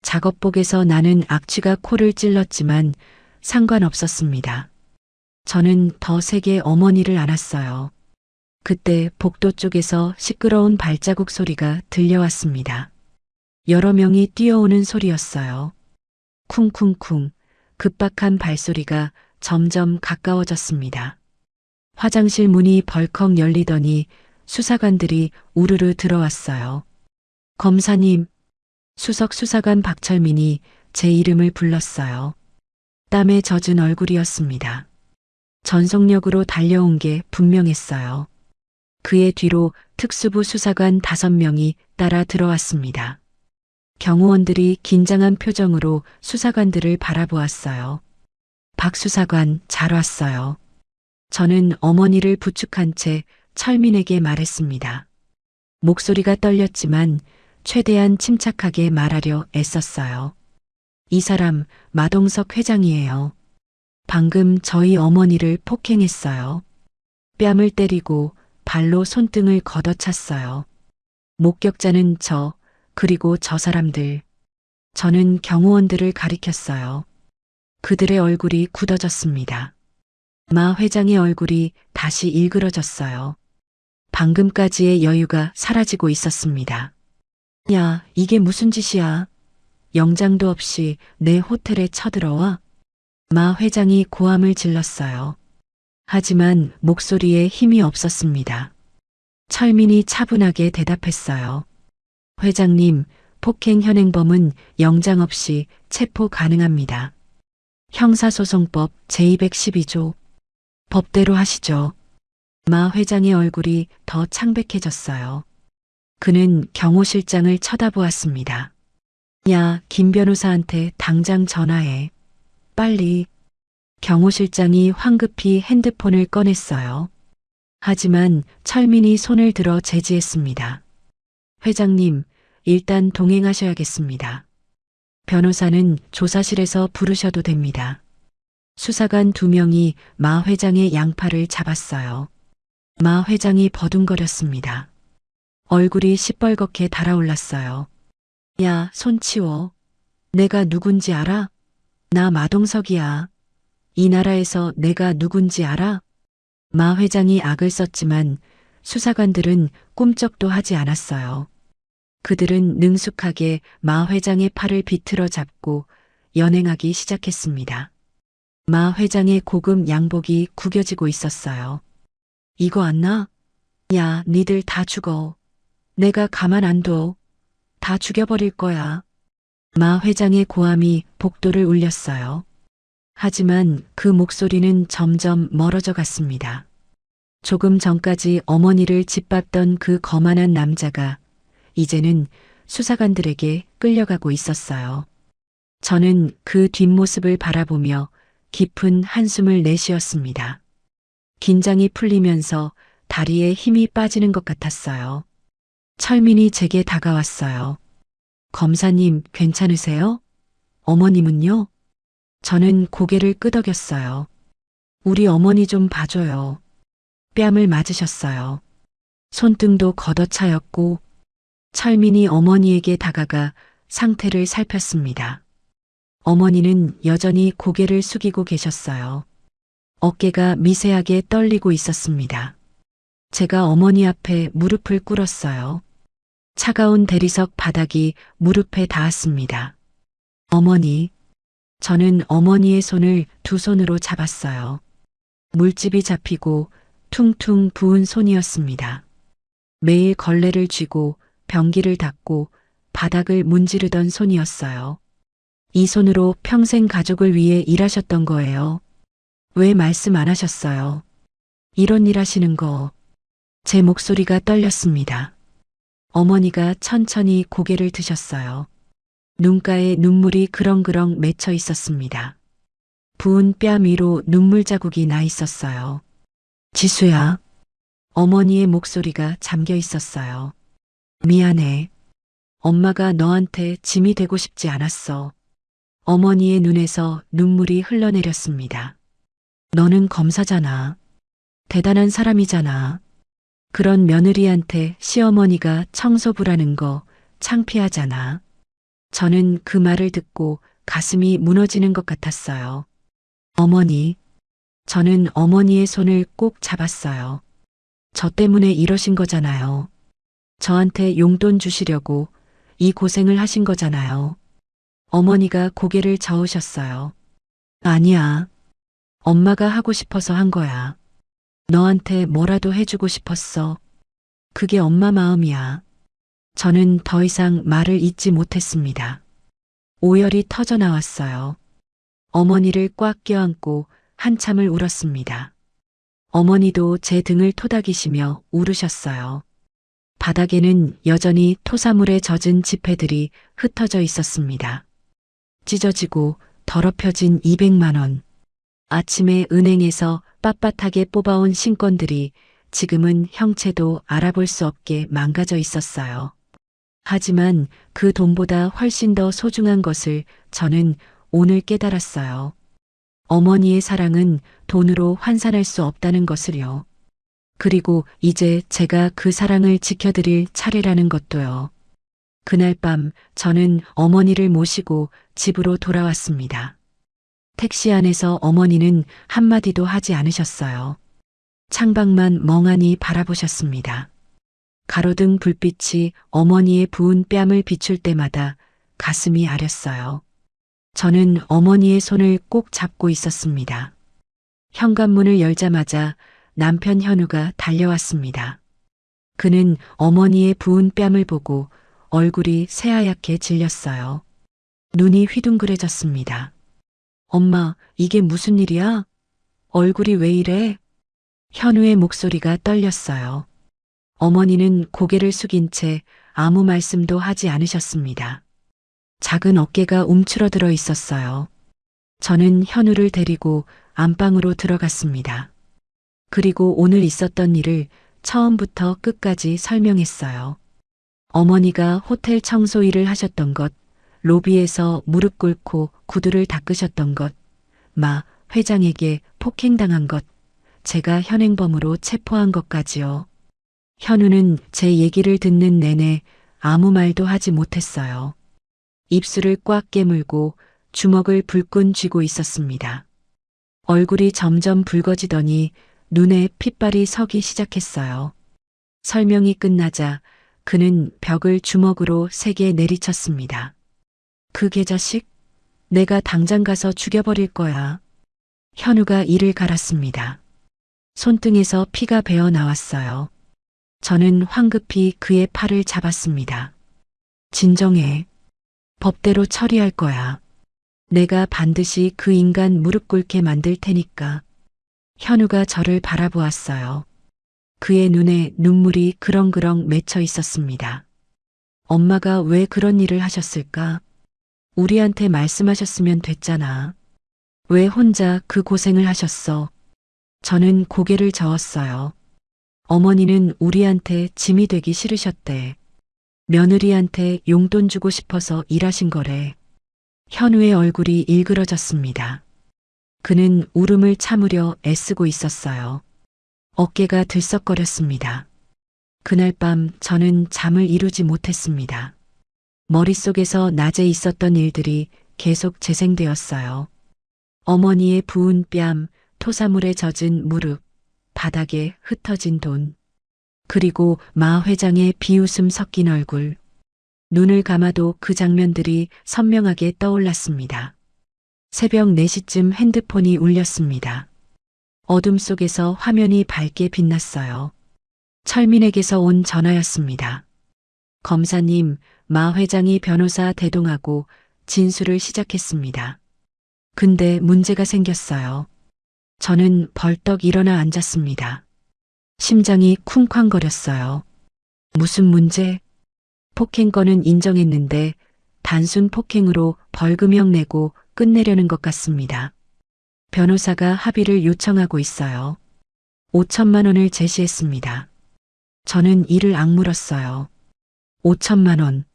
작업복에서 나는 악취가 코를 찔렀지만 상관없었습니다. 저는 더 세게 어머니를 안았어요. 그때 복도 쪽에서 시끄러운 발자국 소리가 들려왔습니다. 여러 명이 뛰어오는 소리였어요. 쿵쿵쿵, 급박한 발소리가 점점 가까워졌습니다. 화장실 문이 벌컥 열리더니 수사관들이 우르르 들어왔어요. 검사님, 수석 수사관 박철민이 제 이름을 불렀어요. 땀에 젖은 얼굴이었습니다. 전속력으로 달려온 게 분명했어요. 그의 뒤로 특수부 수사관 5명이 따라 들어왔습니다. 경호원들이 긴장한 표정으로 수사관들을 바라보았어요. 박 수사관, 잘 왔어요. 저는 어머니를 부축한 채 철민에게 말했습니다. 목소리가 떨렸지만 최대한 침착하게 말하려 애썼어요. 이 사람 마동석 회장이에요. 방금 저희 어머니를 폭행했어요. 뺨을 때리고 발로 손등을 걷어찼어요. 목격자는 저, 그리고 저 사람들. 저는 경호원들을 가리켰어요. 그들의 얼굴이 굳어졌습니다. 마 회장의 얼굴이 다시 일그러졌어요. 방금까지의 여유가 사라지고 있었습니다. 야, 이게 무슨 짓이야? 영장도 없이 내 호텔에 쳐들어와? 마 회장이 고함을 질렀어요. 하지만 목소리에 힘이 없었습니다. 철민이 차분하게 대답했어요. 회장님, 폭행 현행범은 영장 없이 체포 가능합니다. 형사소송법 제212조. 법대로 하시죠. 마 회장의 얼굴이 더 창백해졌어요. 그는 경호실장을 쳐다보았습니다. 야, 김 변호사한테 당장 전화해. 빨리. 경호실장이 황급히 핸드폰을 꺼냈어요. 하지만 철민이 손을 들어 제지했습니다. 회장님, 일단 동행하셔야겠습니다. 변호사는 조사실에서 부르셔도 됩니다. 수사관 2명이 마 회장의 양팔을 잡았어요. 마 회장이 버둥거렸습니다. 얼굴이 시뻘겋게 달아올랐어요. 야, 손 치워. 내가 누군지 알아? 나 마동석이야. 이 나라에서 내가 누군지 알아? 마 회장이 악을 썼지만 수사관들은 꿈쩍도 하지 않았어요. 그들은 능숙하게 마 회장의 팔을 비틀어 잡고 연행하기 시작했습니다. 마 회장의 고급 양복이 구겨지고 있었어요. 이거 안 나? 야, 니들 다 죽어. 내가 가만 안 둬. 다 죽여버릴 거야. 마 회장의 고함이 복도를 울렸어요. 하지만 그 목소리는 점점 멀어져 갔습니다. 조금 전까지 어머니를 짓밟던 그 거만한 남자가 이제는 수사관들에게 끌려가고 있었어요. 저는 그 뒷모습을 바라보며 깊은 한숨을 내쉬었습니다. 긴장이 풀리면서 다리에 힘이 빠지는 것 같았어요. 철민이 제게 다가왔어요. 검사님, 괜찮으세요? 어머님은요? 저는 고개를 끄덕였어요. 우리 어머니 좀 봐줘요. 뺨을 맞으셨어요. 손등도 걷어차였고 철민이 어머니에게 다가가 상태를 살폈습니다. 어머니는 여전히 고개를 숙이고 계셨어요. 어깨가 미세하게 떨리고 있었습니다. 제가 어머니 앞에 무릎을 꿇었어요. 차가운 대리석 바닥이 무릎에 닿았습니다. 어머니, 저는 어머니의 손을 두 손으로 잡았어요. 물집이 잡히고 퉁퉁 부은 손이었습니다. 매일 걸레를 쥐고 변기를 닦고 바닥을 문지르던 손이었어요. 이 손으로 평생 가족을 위해 일하셨던 거예요. 왜 말씀 안 하셨어요? 이런 일 하시는 거. 제 목소리가 떨렸습니다. 어머니가 천천히 고개를 드셨어요. 눈가에 눈물이 그렁그렁 맺혀 있었습니다. 부은 뺨 위로 눈물 자국이 나 있었어요. 지수야. 어머니의 목소리가 잠겨 있었어요. 미안해. 엄마가 너한테 짐이 되고 싶지 않았어. 어머니의 눈에서 눈물이 흘러내렸습니다. 너는 검사잖아. 대단한 사람이잖아. 그런 며느리한테 시어머니가 청소부라는 거 창피하잖아. 저는 그 말을 듣고 가슴이 무너지는 것 같았어요. 어머니, 저는 어머니의 손을 꼭 잡았어요. 저 때문에 이러신 거잖아요. 저한테 용돈 주시려고 이 고생을 하신 거잖아요. 어머니가 고개를 저으셨어요. 아니야. 엄마가 하고 싶어서 한 거야. 너한테 뭐라도 해주고 싶었어. 그게 엄마 마음이야. 저는 더 이상 말을 잇지 못했습니다. 오열이 터져 나왔어요. 어머니를 꽉 껴안고 한참을 울었습니다. 어머니도 제 등을 토닥이시며 울으셨어요. 바닥에는 여전히 토사물에 젖은 지폐들이 흩어져 있었습니다. 찢어지고 더럽혀진 200만 원. 아침에 은행에서 빳빳하게 뽑아온 신권들이 지금은 형체도 알아볼 수 없게 망가져 있었어요. 하지만 그 돈보다 훨씬 더 소중한 것을 저는 오늘 깨달았어요. 어머니의 사랑은 돈으로 환산할 수 없다는 것을요. 그리고 이제 제가 그 사랑을 지켜드릴 차례라는 것도요. 그날 밤 저는 어머니를 모시고 집으로 돌아왔습니다. 택시 안에서 어머니는 한마디도 하지 않으셨어요. 창밖만 멍하니 바라보셨습니다. 가로등 불빛이 어머니의 부은 뺨을 비출 때마다 가슴이 아렸어요. 저는 어머니의 손을 꼭 잡고 있었습니다. 현관문을 열자마자 남편 현우가 달려왔습니다. 그는 어머니의 부은 뺨을 보고 얼굴이 새하얗게 질렸어요. 눈이 휘둥그레졌습니다. 엄마, 이게 무슨 일이야? 얼굴이 왜 이래? 현우의 목소리가 떨렸어요. 어머니는 고개를 숙인 채 아무 말씀도 하지 않으셨습니다. 작은 어깨가 움츠러들어 있었어요. 저는 현우를 데리고 안방으로 들어갔습니다. 그리고 오늘 있었던 일을 처음부터 끝까지 설명했어요. 어머니가 호텔 청소 일을 하셨던 것, 로비에서 무릎 꿇고 구두를 닦으셨던 것, 마 회장에게 폭행당한 것, 제가 현행범으로 체포한 것까지요. 현우는 제 얘기를 듣는 내내 아무 말도 하지 못했어요. 입술을 꽉 깨물고 주먹을 불끈 쥐고 있었습니다. 얼굴이 점점 붉어지더니 눈에 핏발이 서기 시작했어요. 설명이 끝나자 그는 벽을 주먹으로 세게 내리쳤습니다. 그 개자식, 내가 당장 가서 죽여버릴 거야. 현우가 이를 갈았습니다. 손등에서 피가 배어 나왔어요. 저는 황급히 그의 팔을 잡았습니다. 진정해. 법대로 처리할 거야. 내가 반드시 그 인간 무릎 꿇게 만들 테니까. 현우가 저를 바라보았어요. 그의 눈에 눈물이 그렁그렁 맺혀 있었습니다. 엄마가 왜 그런 일을 하셨을까? 우리한테 말씀하셨으면 됐잖아. 왜 혼자 그 고생을 하셨어? 저는 고개를 저었어요. 어머니는 우리한테 짐이 되기 싫으셨대. 며느리한테 용돈 주고 싶어서 일하신 거래. 현우의 얼굴이 일그러졌습니다. 그는 울음을 참으려 애쓰고 있었어요. 어깨가 들썩거렸습니다. 그날 밤 저는 잠을 이루지 못했습니다. 머릿속에서 낮에 있었던 일들이 계속 재생되었어요. 어머니의 부은 뺨, 토사물에 젖은 무릎, 바닥에 흩어진 돈, 그리고 마 회장의 비웃음 섞인 얼굴. 눈을 감아도 그 장면들이 선명하게 떠올랐습니다. 새벽 4시쯤 핸드폰이 울렸습니다. 어둠 속에서 화면이 밝게 빛났어요. 철민에게서 온 전화였습니다. 검사님, 마 회장이 변호사 대동하고 진술을 시작했습니다. 근데 문제가 생겼어요. 저는 벌떡 일어나 앉았습니다. 심장이 쿵쾅거렸어요. 무슨 문제? 폭행 건은 인정했는데 단순 폭행으로 벌금형 내고 끝내려는 것 같습니다. 변호사가 합의를 요청하고 있어요. 5천만 원을 제시했습니다. 저는 이를 악물었어요. 5천만 원.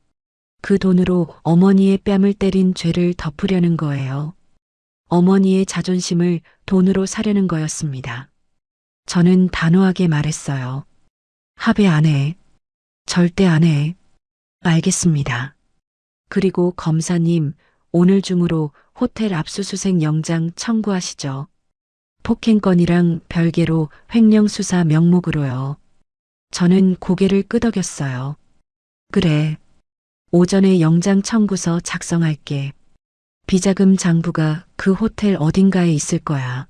그 돈으로 어머니의 뺨을 때린 죄를 덮으려는 거예요. 어머니의 자존심을 돈으로 사려는 거였습니다. 저는 단호하게 말했어요. 합의 안 해. 절대 안 해. 알겠습니다. 그리고 검사님, 오늘 중으로 호텔 압수수색 영장 청구하시죠. 폭행건이랑 별개로 횡령수사 명목으로요. 저는 고개를 끄덕였어요. 그래. 오전에 영장 청구서 작성할게. 비자금 장부가 그 호텔 어딘가에 있을 거야.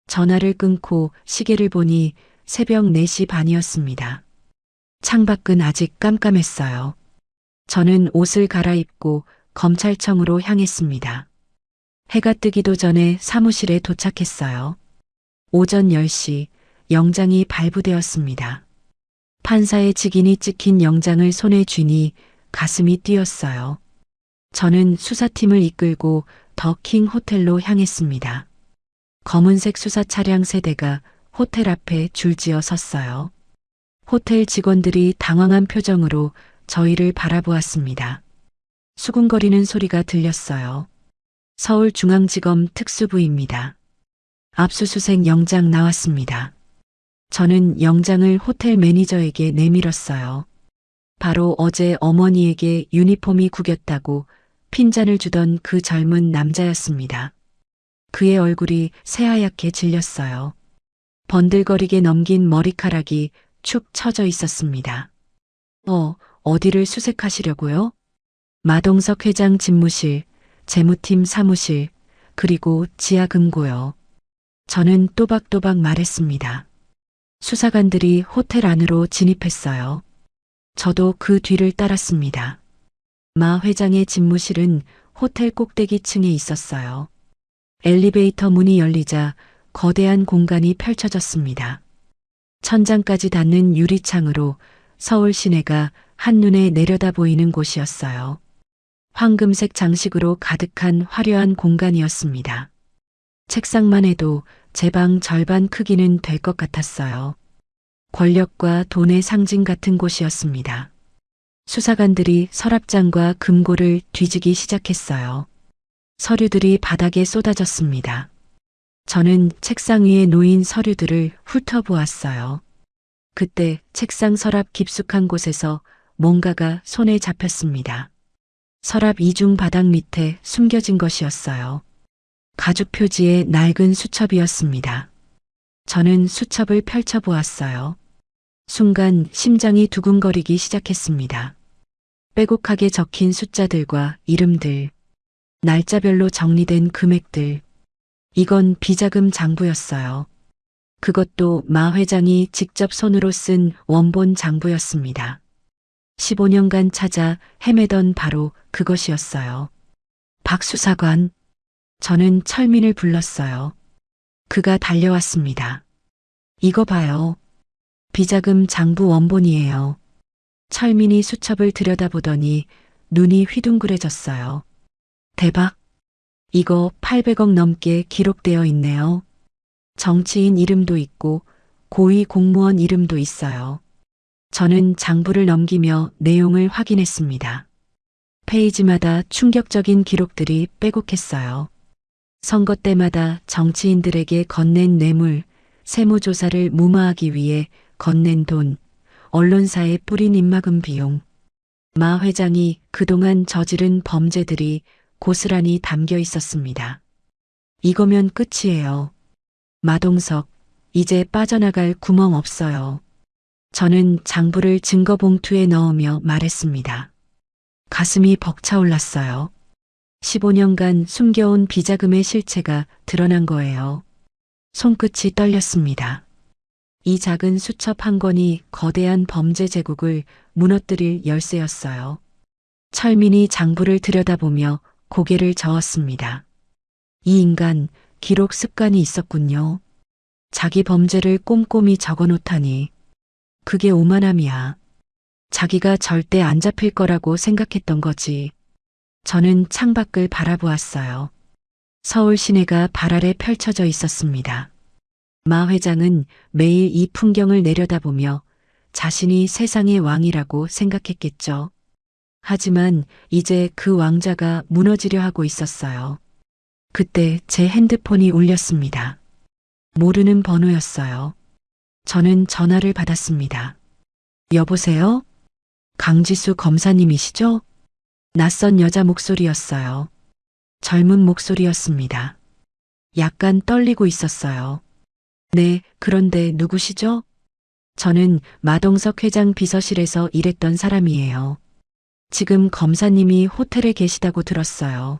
전화를 끊고 시계를 보니 새벽 4시 반이었습니다. 창밖은 아직 깜깜했어요. 저는 옷을 갈아입고 검찰청으로 향했습니다. 해가 뜨기도 전에 사무실에 도착했어요. 오전 10시 영장이 발부되었습니다. 판사의 직인이 찍힌 영장을 손에 쥐니 가슴이 뛰었어요. 저는 수사팀을 이끌고 더킹 호텔로 향했습니다. 검은색 수사 차량 세대가 호텔 앞에 줄지어 섰어요. 호텔 직원들이 당황한 표정으로 저희를 바라보았습니다. 수군거리는 소리가 들렸어요. 서울중앙지검 특수부입니다. 압수수색 영장 나왔습니다. 저는 영장을 호텔 매니저에게 내밀었어요. 바로 어제 어머니에게 유니폼이 구겼다고 핀잔을 주던 그 젊은 남자였습니다. 그의 얼굴이 새하얗게 질렸어요. 번들거리게 넘긴 머리카락이 축 처져 있었습니다. 어디를 수색하시려고요? 마동석 회장 집무실, 재무팀 사무실, 그리고 지하 금고요. 저는 또박또박 말했습니다. 수사관들이 호텔 안으로 진입했어요. 저도 그 뒤를 따랐습니다. 마 회장의 집무실은 호텔 꼭대기 층에 있었어요. 엘리베이터 문이 열리자 거대한 공간이 펼쳐졌습니다. 천장까지 닿는 유리창으로 서울 시내가 한눈에 내려다 보이는 곳이었어요. 황금색 장식으로 가득한 화려한 공간이었습니다. 책상만 해도 제 방 절반 크기는 될 것 같았어요. 권력과 돈의 상징 같은 곳이었습니다. 수사관들이 서랍장과 금고를 뒤지기 시작했어요. 서류들이 바닥에 쏟아졌습니다. 저는 책상 위에 놓인 서류들을 훑어보았어요. 그때 책상 서랍 깊숙한 곳에서 뭔가가 손에 잡혔습니다. 서랍 이중 바닥 밑에 숨겨진 것이었어요. 가죽 표지의 낡은 수첩이었습니다. 저는 수첩을 펼쳐보았어요. 순간 심장이 두근거리기 시작했습니다. 빼곡하게 적힌 숫자들과 이름들, 날짜별로 정리된 금액들. 이건 비자금 장부였어요. 그것도 마 회장이 직접 손으로 쓴 원본 장부였습니다. 15년간 찾아 헤매던 바로 그것이었어요. 박 수사관. 저는 철민을 불렀어요. 그가 달려왔습니다. 이거 봐요. 비자금 장부 원본이에요. 철민이 수첩을 들여다보더니 눈이 휘둥그레졌어요. 대박. 이거 800억 넘게 기록되어 있네요. 정치인 이름도 있고 고위 공무원 이름도 있어요. 저는 장부를 넘기며 내용을 확인했습니다. 페이지마다 충격적인 기록들이 빼곡했어요. 선거 때마다 정치인들에게 건넨 뇌물, 세무조사를 무마하기 위해 건넨 돈, 언론사에 뿌린 입막음 비용. 마 회장이 그동안 저지른 범죄들이 고스란히 담겨 있었습니다. 이거면 끝이에요. 마동석, 이제 빠져나갈 구멍 없어요. 저는 장부를 증거 봉투에 넣으며 말했습니다. 가슴이 벅차올랐어요. 15년간 숨겨온 비자금의 실체가 드러난 거예요. 손끝이 떨렸습니다. 이 작은 수첩 한 권이 거대한 범죄 제국을 무너뜨릴 열쇠였어요. 철민이 장부를 들여다보며 고개를 저었습니다. 이 인간 기록 습관이 있었군요. 자기 범죄를 꼼꼼히 적어놓다니. 그게 오만함이야. 자기가 절대 안 잡힐 거라고 생각했던 거지. 저는 창밖을 바라보았어요. 서울 시내가 발 아래 펼쳐져 있었습니다. 마 회장은 매일 이 풍경을 내려다보며 자신이 세상의 왕이라고 생각했겠죠. 하지만 이제 그 왕자가 무너지려 하고 있었어요. 그때 제 핸드폰이 울렸습니다. 모르는 번호였어요. 저는 전화를 받았습니다. 여보세요? 강지수 검사님이시죠? 낯선 여자 목소리였어요. 젊은 목소리였습니다. 약간 떨리고 있었어요. 네, 그런데 누구시죠? 저는 마동석 회장 비서실에서 일했던 사람이에요. 지금 검사님이 호텔에 계시다고 들었어요.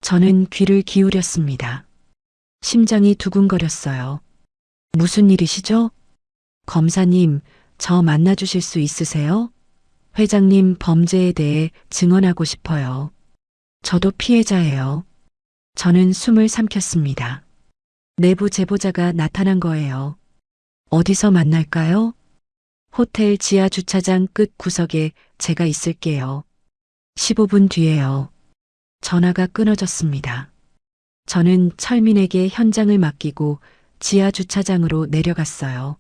저는 귀를 기울였습니다. 심장이 두근거렸어요. 무슨 일이시죠? 검사님, 저 만나주실 수 있으세요? 회장님 범죄에 대해 증언하고 싶어요. 저도 피해자예요. 저는 숨을 삼켰습니다. 내부 제보자가 나타난 거예요. 어디서 만날까요? 호텔 지하 주차장 끝 구석에 제가 있을게요. 15분 뒤에요. 전화가 끊어졌습니다. 저는 철민에게 현장을 맡기고 지하 주차장으로 내려갔어요.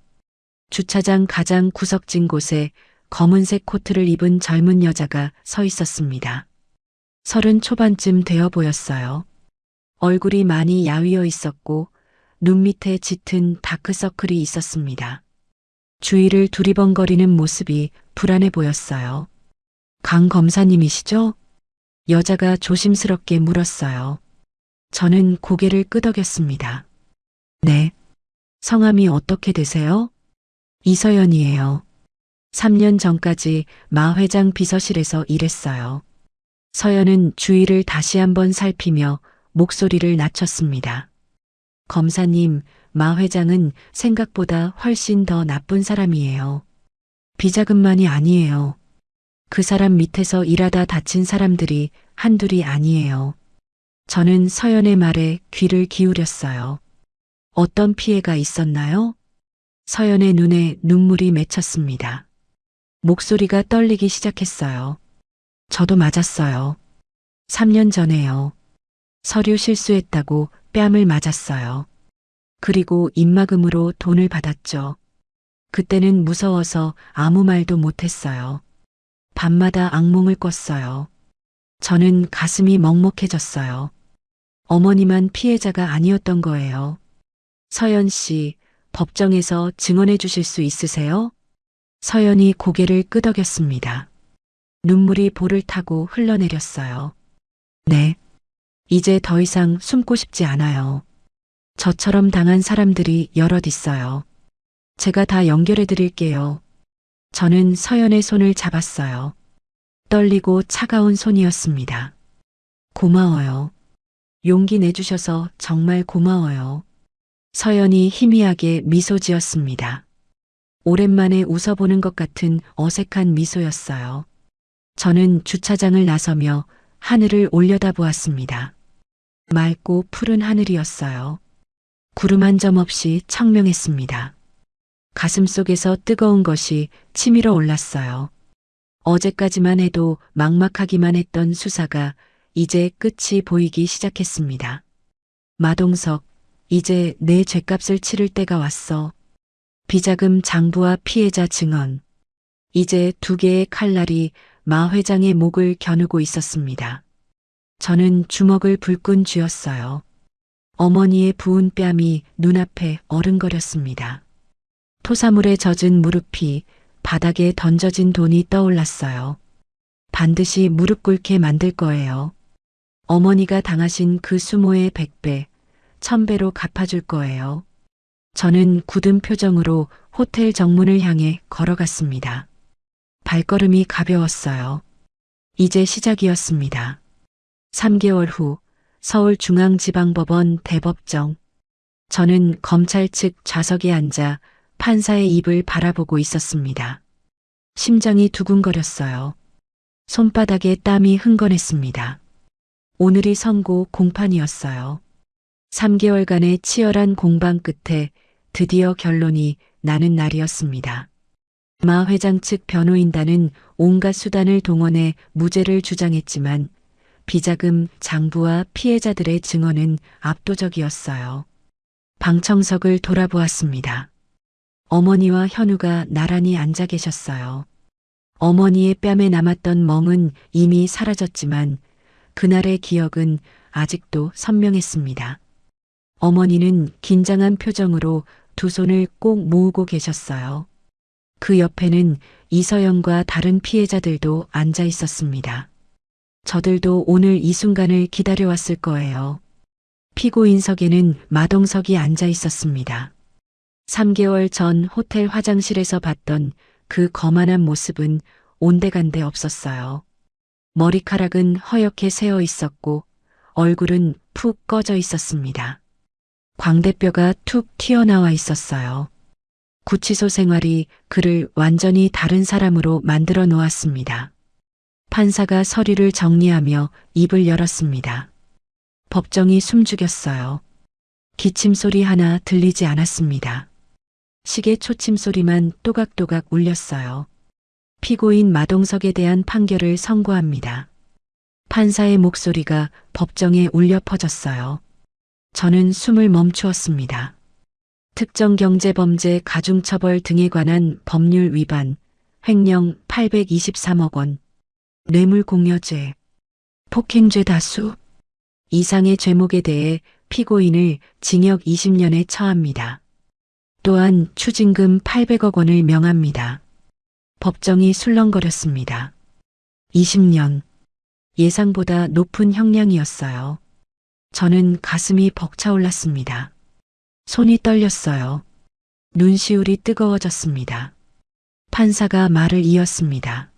주차장 가장 구석진 곳에 검은색 코트를 입은 젊은 여자가 서 있었습니다. 30 초반쯤 되어 보였어요. 얼굴이 많이 야위어 있었고 눈 밑에 짙은 다크서클이 있었습니다. 주위를 두리번거리는 모습이 불안해 보였어요. 강 검사님이시죠? 여자가 조심스럽게 물었어요. 저는 고개를 끄덕였습니다. 네. 성함이 어떻게 되세요? 이서연이에요. 3년 전까지 마 회장 비서실에서 일했어요. 서연은 주위를 다시 한번 살피며 목소리를 낮췄습니다. 검사님, 마 회장은 생각보다 훨씬 더 나쁜 사람이에요. 비자금만이 아니에요. 그 사람 밑에서 일하다 다친 사람들이 한둘이 아니에요. 저는 서연의 말에 귀를 기울였어요. 어떤 피해가 있었나요? 서연의 눈에 눈물이 맺혔습니다. 목소리가 떨리기 시작했어요. 저도 맞았어요. 3년 전에요. 서류 실수했다고 뺨을 맞았어요. 그리고 입막음으로 돈을 받았죠. 그때는 무서워서 아무 말도 못했어요. 밤마다 악몽을 꿨어요. 저는 가슴이 먹먹해졌어요. 어머니만 피해자가 아니었던 거예요. 서연 씨, 법정에서 증언해 주실 수 있으세요? 서연이 고개를 끄덕였습니다. 눈물이 볼을 타고 흘러내렸어요. 네. 이제 더 이상 숨고 싶지 않아요. 저처럼 당한 사람들이 여럿 있어요. 제가 다 연결해 드릴게요. 저는 서연의 손을 잡았어요. 떨리고 차가운 손이었습니다. 고마워요. 용기 내주셔서 정말 고마워요. 서연이 희미하게 미소 지었습니다. 오랜만에 웃어보는 것 같은 어색한 미소였어요. 저는 주차장을 나서며 하늘을 올려다보았습니다. 맑고 푸른 하늘이었어요. 구름 한 점 없이 청명했습니다. 가슴속에서 뜨거운 것이 치밀어 올랐어요. 어제까지만 해도 막막하기만 했던 수사가 이제 끝이 보이기 시작했습니다. 마동석, 이제 내 죗값을 치를 때가 왔어. 비자금 장부와 피해자 증언. 이제 두 개의 칼날이 마 회장의 목을 겨누고 있었습니다. 저는 주먹을 불끈 쥐었어요. 어머니의 부은 뺨이 눈앞에 어른거렸습니다. 토사물에 젖은 무릎이 바닥에 던져진 돈이 떠올랐어요. 반드시 무릎 꿇게 만들 거예요. 어머니가 당하신 그 수모의 100배, 1000배로 갚아줄 거예요. 저는 굳은 표정으로 호텔 정문을 향해 걸어갔습니다. 발걸음이 가벼웠어요. 이제 시작이었습니다. 3개월 후 서울중앙지방법원 대법정. 저는 검찰 측 좌석에 앉아 판사의 입을 바라보고 있었습니다. 심장이 두근거렸어요. 손바닥에 땀이 흥건했습니다. 오늘이 선고 공판이었어요. 3개월간의 치열한 공방 끝에 드디어 결론이 나는 날이었습니다. 마 회장 측 변호인단은 온갖 수단을 동원해 무죄를 주장했지만 비자금 장부와 피해자들의 증언은 압도적이었어요. 방청석을 돌아보았습니다. 어머니와 현우가 나란히 앉아 계셨어요. 어머니의 뺨에 남았던 멍은 이미 사라졌지만 그날의 기억은 아직도 선명했습니다. 어머니는 긴장한 표정으로 두 손을 꼭 모으고 계셨어요. 그 옆에는 이서영과 다른 피해자들도 앉아 있었습니다. 저들도 오늘 이 순간을 기다려왔을 거예요. 피고인석에는 마동석이 앉아 있었습니다. 3개월 전 호텔 화장실에서 봤던 그 거만한 모습은 온데간데 없었어요. 머리카락은 허옇게 새어 있었고 얼굴은 푹 꺼져 있었습니다. 광대뼈가 툭 튀어나와 있었어요. 구치소 생활이 그를 완전히 다른 사람으로 만들어 놓았습니다. 판사가 서류를 정리하며 입을 열었습니다. 법정이 숨죽였어요. 기침 소리 하나 들리지 않았습니다. 시계 초침 소리만 또각또각 울렸어요. 피고인 마동석에 대한 판결을 선고합니다. 판사의 목소리가 법정에 울려 퍼졌어요. 저는 숨을 멈추었습니다. 특정경제범죄 가중처벌 등에 관한 법률 위반, 횡령 823억 원, 뇌물공여죄, 폭행죄 다수 이상의 죄목에 대해 피고인을 징역 20년에 처합니다. 또한 추징금 800억 원을 명합니다. 법정이 술렁거렸습니다. 20년. 예상보다 높은 형량이었어요. 저는 가슴이 벅차올랐습니다. 손이 떨렸어요. 눈시울이 뜨거워졌습니다. 판사가 말을 이었습니다.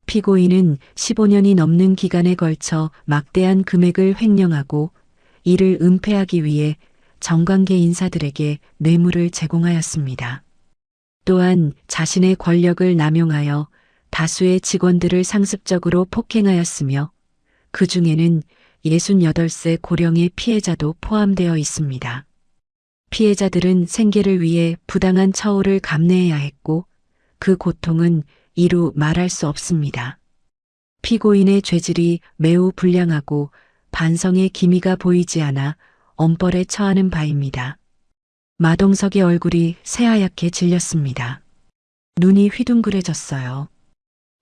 피고인은 15년이 넘는 기간에 걸쳐 막대한 금액을 횡령하고 이를 은폐하기 위해 정관계 인사들에게 뇌물을 제공하였습니다. 또한 자신의 권력을 남용하여 다수의 직원들을 상습적으로 폭행하였으며 그 중에는 68세 고령의 피해자도 포함되어 있습니다. 피해자들은 생계를 위해 부당한 처우를 감내해야 했고 그 고통은 이루 말할 수 없습니다. 피고인의 죄질이 매우 불량하고 반성의 기미가 보이지 않아 엄벌에 처하는 바입니다. 마동석의 얼굴이 새하얗게 질렸습니다. 눈이 휘둥그레졌어요.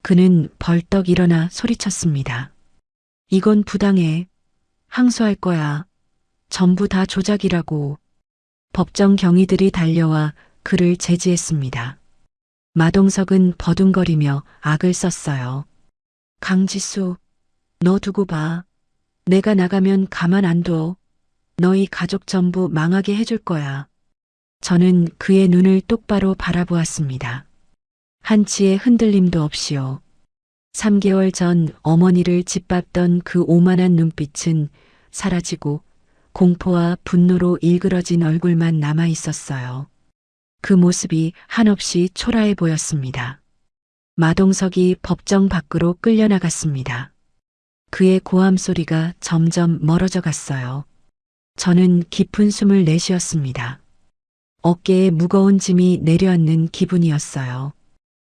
그는 벌떡 일어나 소리쳤습니다. 이건 부당해. 항소할 거야. 전부 다 조작이라고. 법정 경위들이 달려와 그를 제지했습니다. 마동석은 버둥거리며 악을 썼어요. 강지수, 너 두고 봐. 내가 나가면 가만 안 둬. 너희 가족 전부 망하게 해줄 거야. 저는 그의 눈을 똑바로 바라보았습니다. 한치의 흔들림도 없이요. 3개월 전 어머니를 짓밟던 그 오만한 눈빛은 사라지고 공포와 분노로 일그러진 얼굴만 남아 있었어요. 그 모습이 한없이 초라해 보였습니다. 마동석이 법정 밖으로 끌려나갔습니다. 그의 고함 소리가 점점 멀어져 갔어요. 저는 깊은 숨을 내쉬었습니다. 어깨에 무거운 짐이 내려앉는 기분이었어요.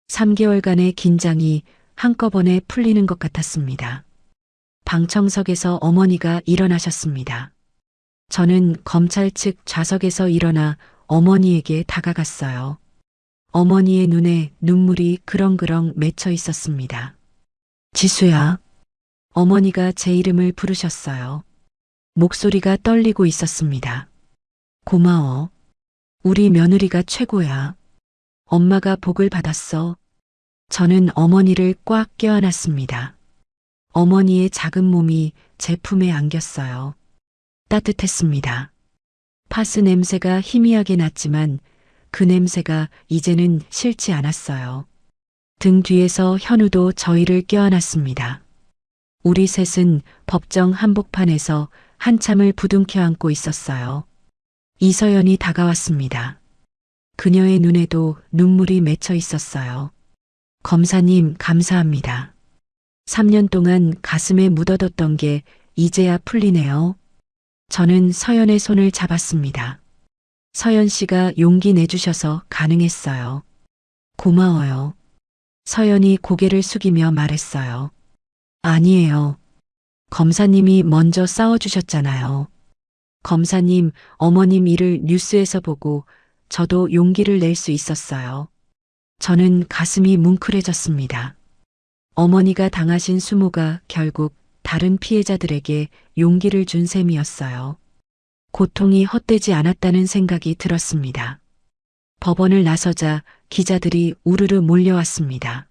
3개월간의 긴장이 한꺼번에 풀리는 것 같았습니다. 방청석에서 어머니가 일어나셨습니다. 저는 검찰 측 좌석에서 일어나 어머니에게 다가갔어요. 어머니의 눈에 눈물이 그렁그렁 맺혀 있었습니다. 지수야. 어머니가 제 이름을 부르셨어요. 목소리가 떨리고 있었습니다. 고마워. 우리 며느리가 최고야. 엄마가 복을 받았어. 저는 어머니를 꽉 껴안았습니다. 어머니의 작은 몸이 제 품에 안겼어요. 따뜻했습니다. 파스 냄새가 희미하게 났지만 그 냄새가 이제는 싫지 않았어요. 등 뒤에서 현우도 저희를 껴안았습니다. 우리 셋은 법정 한복판에서 한참을 부둥켜 안고 있었어요. 이서연이 다가왔습니다. 그녀의 눈에도 눈물이 맺혀 있었어요. 검사님, 감사합니다. 3년 동안 가슴에 묻어뒀던 게 이제야 풀리네요. 저는 서연의 손을 잡았습니다. 서연 씨가 용기 내주셔서 가능했어요. 고마워요. 서연이 고개를 숙이며 말했어요. 아니에요. 검사님이 먼저 싸워주셨잖아요. 검사님, 어머님 일을 뉴스에서 보고 저도 용기를 낼 수 있었어요. 저는 가슴이 뭉클해졌습니다. 어머니가 당하신 수모가 결국 다른 피해자들에게 용기를 준 셈이었어요. 고통이 헛되지 않았다는 생각이 들었습니다. 법원을 나서자 기자들이 우르르 몰려왔습니다.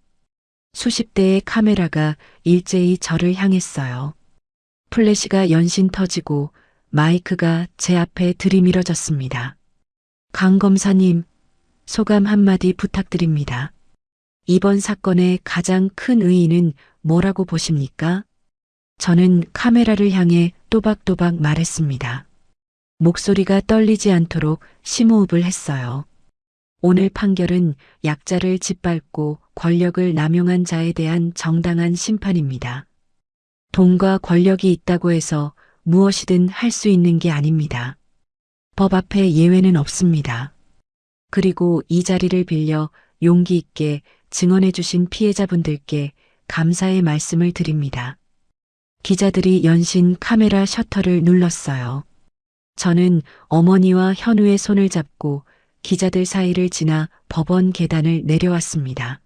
수십 대의 카메라가 일제히 저를 향했어요. 플래시가 연신 터지고 마이크가 제 앞에 들이밀어졌습니다. 강 검사님, 소감 한마디 부탁드립니다. 이번 사건의 가장 큰 의의는 뭐라고 보십니까? 저는 카메라를 향해 또박또박 말했습니다. 목소리가 떨리지 않도록 심호흡을 했어요. 오늘 판결은 약자를 짓밟고 권력을 남용한 자에 대한 정당한 심판입니다. 돈과 권력이 있다고 해서 무엇이든 할 수 있는 게 아닙니다. 법 앞에 예외는 없습니다. 그리고 이 자리를 빌려 용기 있게 증언해 주신 피해자분들께 감사의 말씀을 드립니다. 기자들이 연신 카메라 셔터를 눌렀어요. 저는 어머니와 현우의 손을 잡고 기자들 사이를 지나 법원 계단을 내려왔습니다.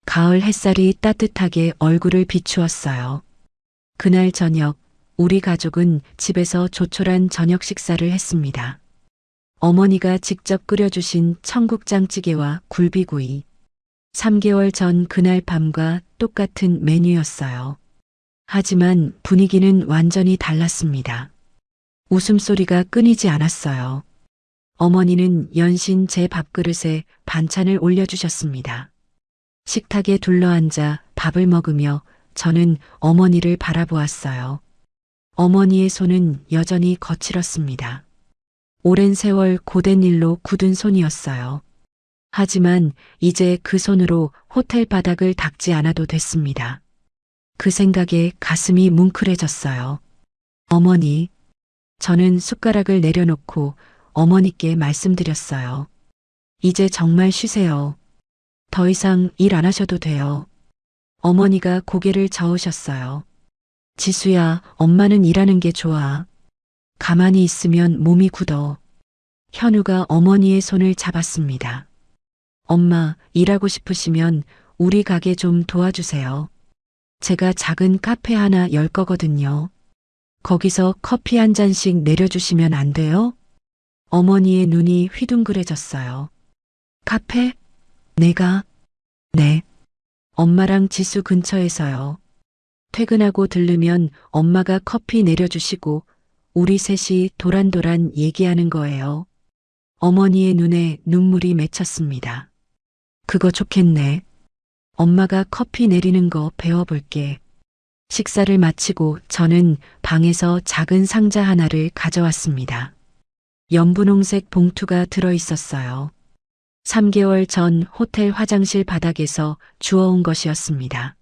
가을 햇살이 따뜻하게 얼굴을 비추었어요. 그날 저녁, 우리 가족은 집에서 조촐한 저녁 식사를 했습니다. 어머니가 직접 끓여주신 청국장찌개와 굴비구이. 3개월 전 그날 밤과 똑같은 메뉴였어요. 하지만 분위기는 완전히 달랐습니다. 웃음소리가 끊이지 않았어요. 어머니는 연신 제 밥그릇에 반찬을 올려주셨습니다. 식탁에 둘러앉아 밥을 먹으며 저는 어머니를 바라보았어요. 어머니의 손은 여전히 거칠었습니다. 오랜 세월 고된 일로 굳은 손이었어요. 하지만 이제 그 손으로 호텔 바닥을 닦지 않아도 됐습니다. 그 생각에 가슴이 뭉클해졌어요. 어머니, 저는 숟가락을 내려놓고 어머니께 말씀드렸어요. 이제 정말 쉬세요. 더 이상 일 안 하셔도 돼요. 어머니가 고개를 저으셨어요. 지수야, 엄마는 일하는 게 좋아. 가만히 있으면 몸이 굳어. 현우가 어머니의 손을 잡았습니다. 엄마, 일하고 싶으시면 우리 가게 좀 도와주세요. 제가 작은 카페 하나 열 거거든요. 거기서 커피 한 잔씩 내려주시면 안 돼요? 어머니의 눈이 휘둥그레졌어요. 카페? 내가? 네. 엄마랑 지수 근처에서요. 퇴근하고 들르면 엄마가 커피 내려주시고 우리 셋이 도란도란 얘기하는 거예요. 어머니의 눈에 눈물이 맺혔습니다. 그거 좋겠네. 엄마가 커피 내리는 거 배워볼게. 식사를 마치고 저는 방에서 작은 상자 하나를 가져왔습니다. 연분홍색 봉투가 들어 있었어요. 3개월 전 호텔 화장실 바닥에서 주워온 것이었습니다.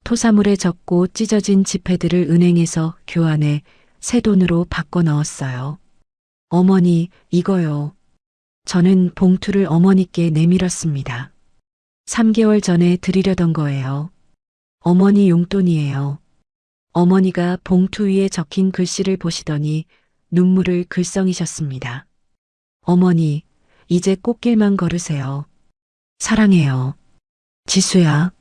토사물에 젖고 찢어진 지폐들을 은행에서 교환해 새 돈으로 바꿔 넣었어요. 어머니, 이거요. 저는 봉투를 어머니께 내밀었습니다. 3개월 전에 드리려던 거예요. 어머니 용돈이에요. 어머니가 봉투 위에 적힌 글씨를 보시더니 눈물을 글썽이셨습니다. 어머니, 이제 꽃길만 걸으세요. 사랑해요. 지수야,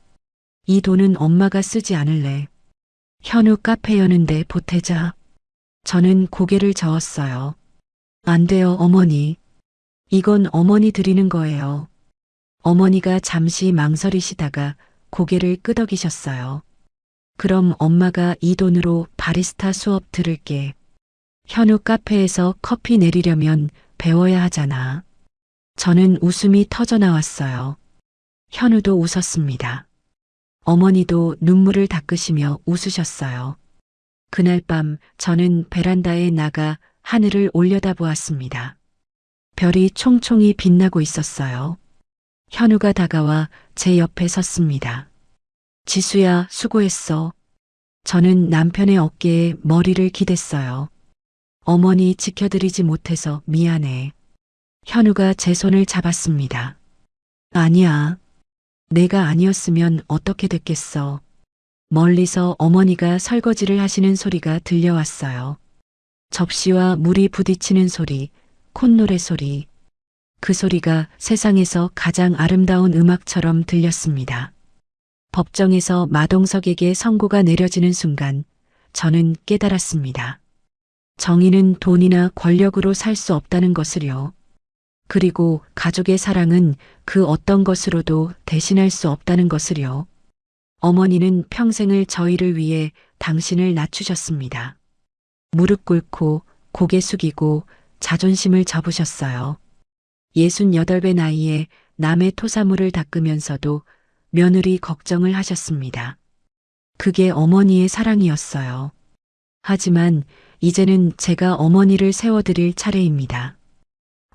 이 돈은 엄마가 쓰지 않을래. 현우 카페 여는데 보태자. 저는 고개를 저었어요. 안 돼요, 어머니. 이건 어머니 드리는 거예요. 어머니가 잠시 망설이시다가 고개를 끄덕이셨어요. 그럼 엄마가 이 돈으로 바리스타 수업 들을게. 현우 카페에서 커피 내리려면 배워야 하잖아. 저는 웃음이 터져 나왔어요. 현우도 웃었습니다. 어머니도 눈물을 닦으시며 웃으셨어요. 그날 밤 저는 베란다에 나가 하늘을 올려다보았습니다. 별이 총총히 빛나고 있었어요. 현우가 다가와 제 옆에 섰습니다. 지수야, 수고했어. 저는 남편의 어깨에 머리를 기댔어요. 어머니 지켜드리지 못해서 미안해. 현우가 제 손을 잡았습니다. 아니야. 내가 아니었으면 어떻게 됐겠어. 멀리서 어머니가 설거지를 하시는 소리가 들려왔어요. 접시와 물이 부딪히는 소리, 콧노래 소리. 그 소리가 세상에서 가장 아름다운 음악처럼 들렸습니다. 법정에서 마동석에게 선고가 내려지는 순간 저는 깨달았습니다. 정의는 돈이나 권력으로 살 수 없다는 것을요. 그리고 가족의 사랑은 그 어떤 것으로도 대신할 수 없다는 것을요. 어머니는 평생을 저희를 위해 당신을 낮추셨습니다. 무릎 꿇고 고개 숙이고 자존심을 접으셨어요. 68배 나이에 남의 토사물을 닦으면서도 며느리 걱정을 하셨습니다. 그게 어머니의 사랑이었어요. 하지만 이제는 제가 어머니를 세워드릴 차례입니다.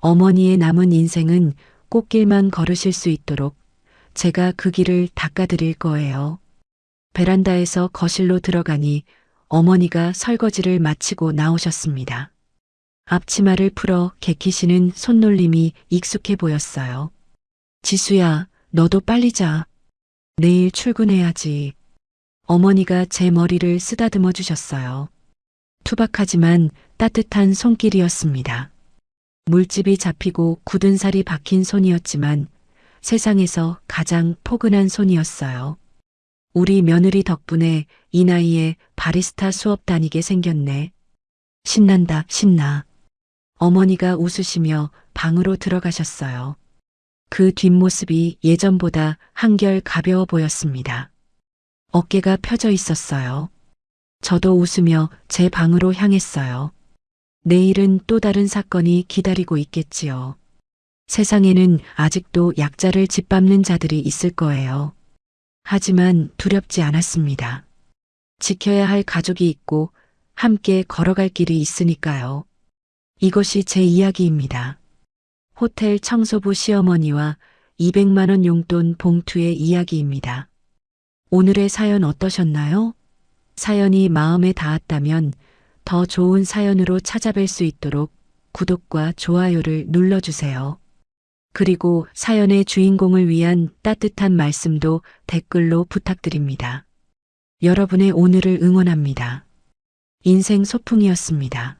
어머니의 남은 인생은 꽃길만 걸으실 수 있도록 제가 그 길을 닦아드릴 거예요. 베란다에서 거실로 들어가니 어머니가 설거지를 마치고 나오셨습니다. 앞치마를 풀어 개키시는 손놀림이 익숙해 보였어요. 지수야, 너도 빨리 자. 내일 출근해야지. 어머니가 제 머리를 쓰다듬어 주셨어요. 투박하지만 따뜻한 손길이었습니다. 물집이 잡히고 굳은 살이 박힌 손이었지만 세상에서 가장 포근한 손이었어요. 우리 며느리 덕분에 이 나이에 바리스타 수업 다니게 생겼네. 신난다, 신나. 어머니가 웃으시며 방으로 들어가셨어요. 그 뒷모습이 예전보다 한결 가벼워 보였습니다. 어깨가 펴져 있었어요. 저도 웃으며 제 방으로 향했어요. 내일은 또 다른 사건이 기다리고 있겠지요. 세상에는 아직도 약자를 짓밟는 자들이 있을 거예요. 하지만 두렵지 않았습니다. 지켜야 할 가족이 있고 함께 걸어갈 길이 있으니까요. 이것이 제 이야기입니다. 호텔 청소부 시어머니와 200만 원 용돈 봉투의 이야기입니다. 오늘의 사연 어떠셨나요? 사연이 마음에 닿았다면 더 좋은 사연으로 찾아뵐 수 있도록 구독과 좋아요를 눌러주세요. 그리고 사연의 주인공을 위한 따뜻한 말씀도 댓글로 부탁드립니다. 여러분의 오늘을 응원합니다. 인생 소풍이었습니다.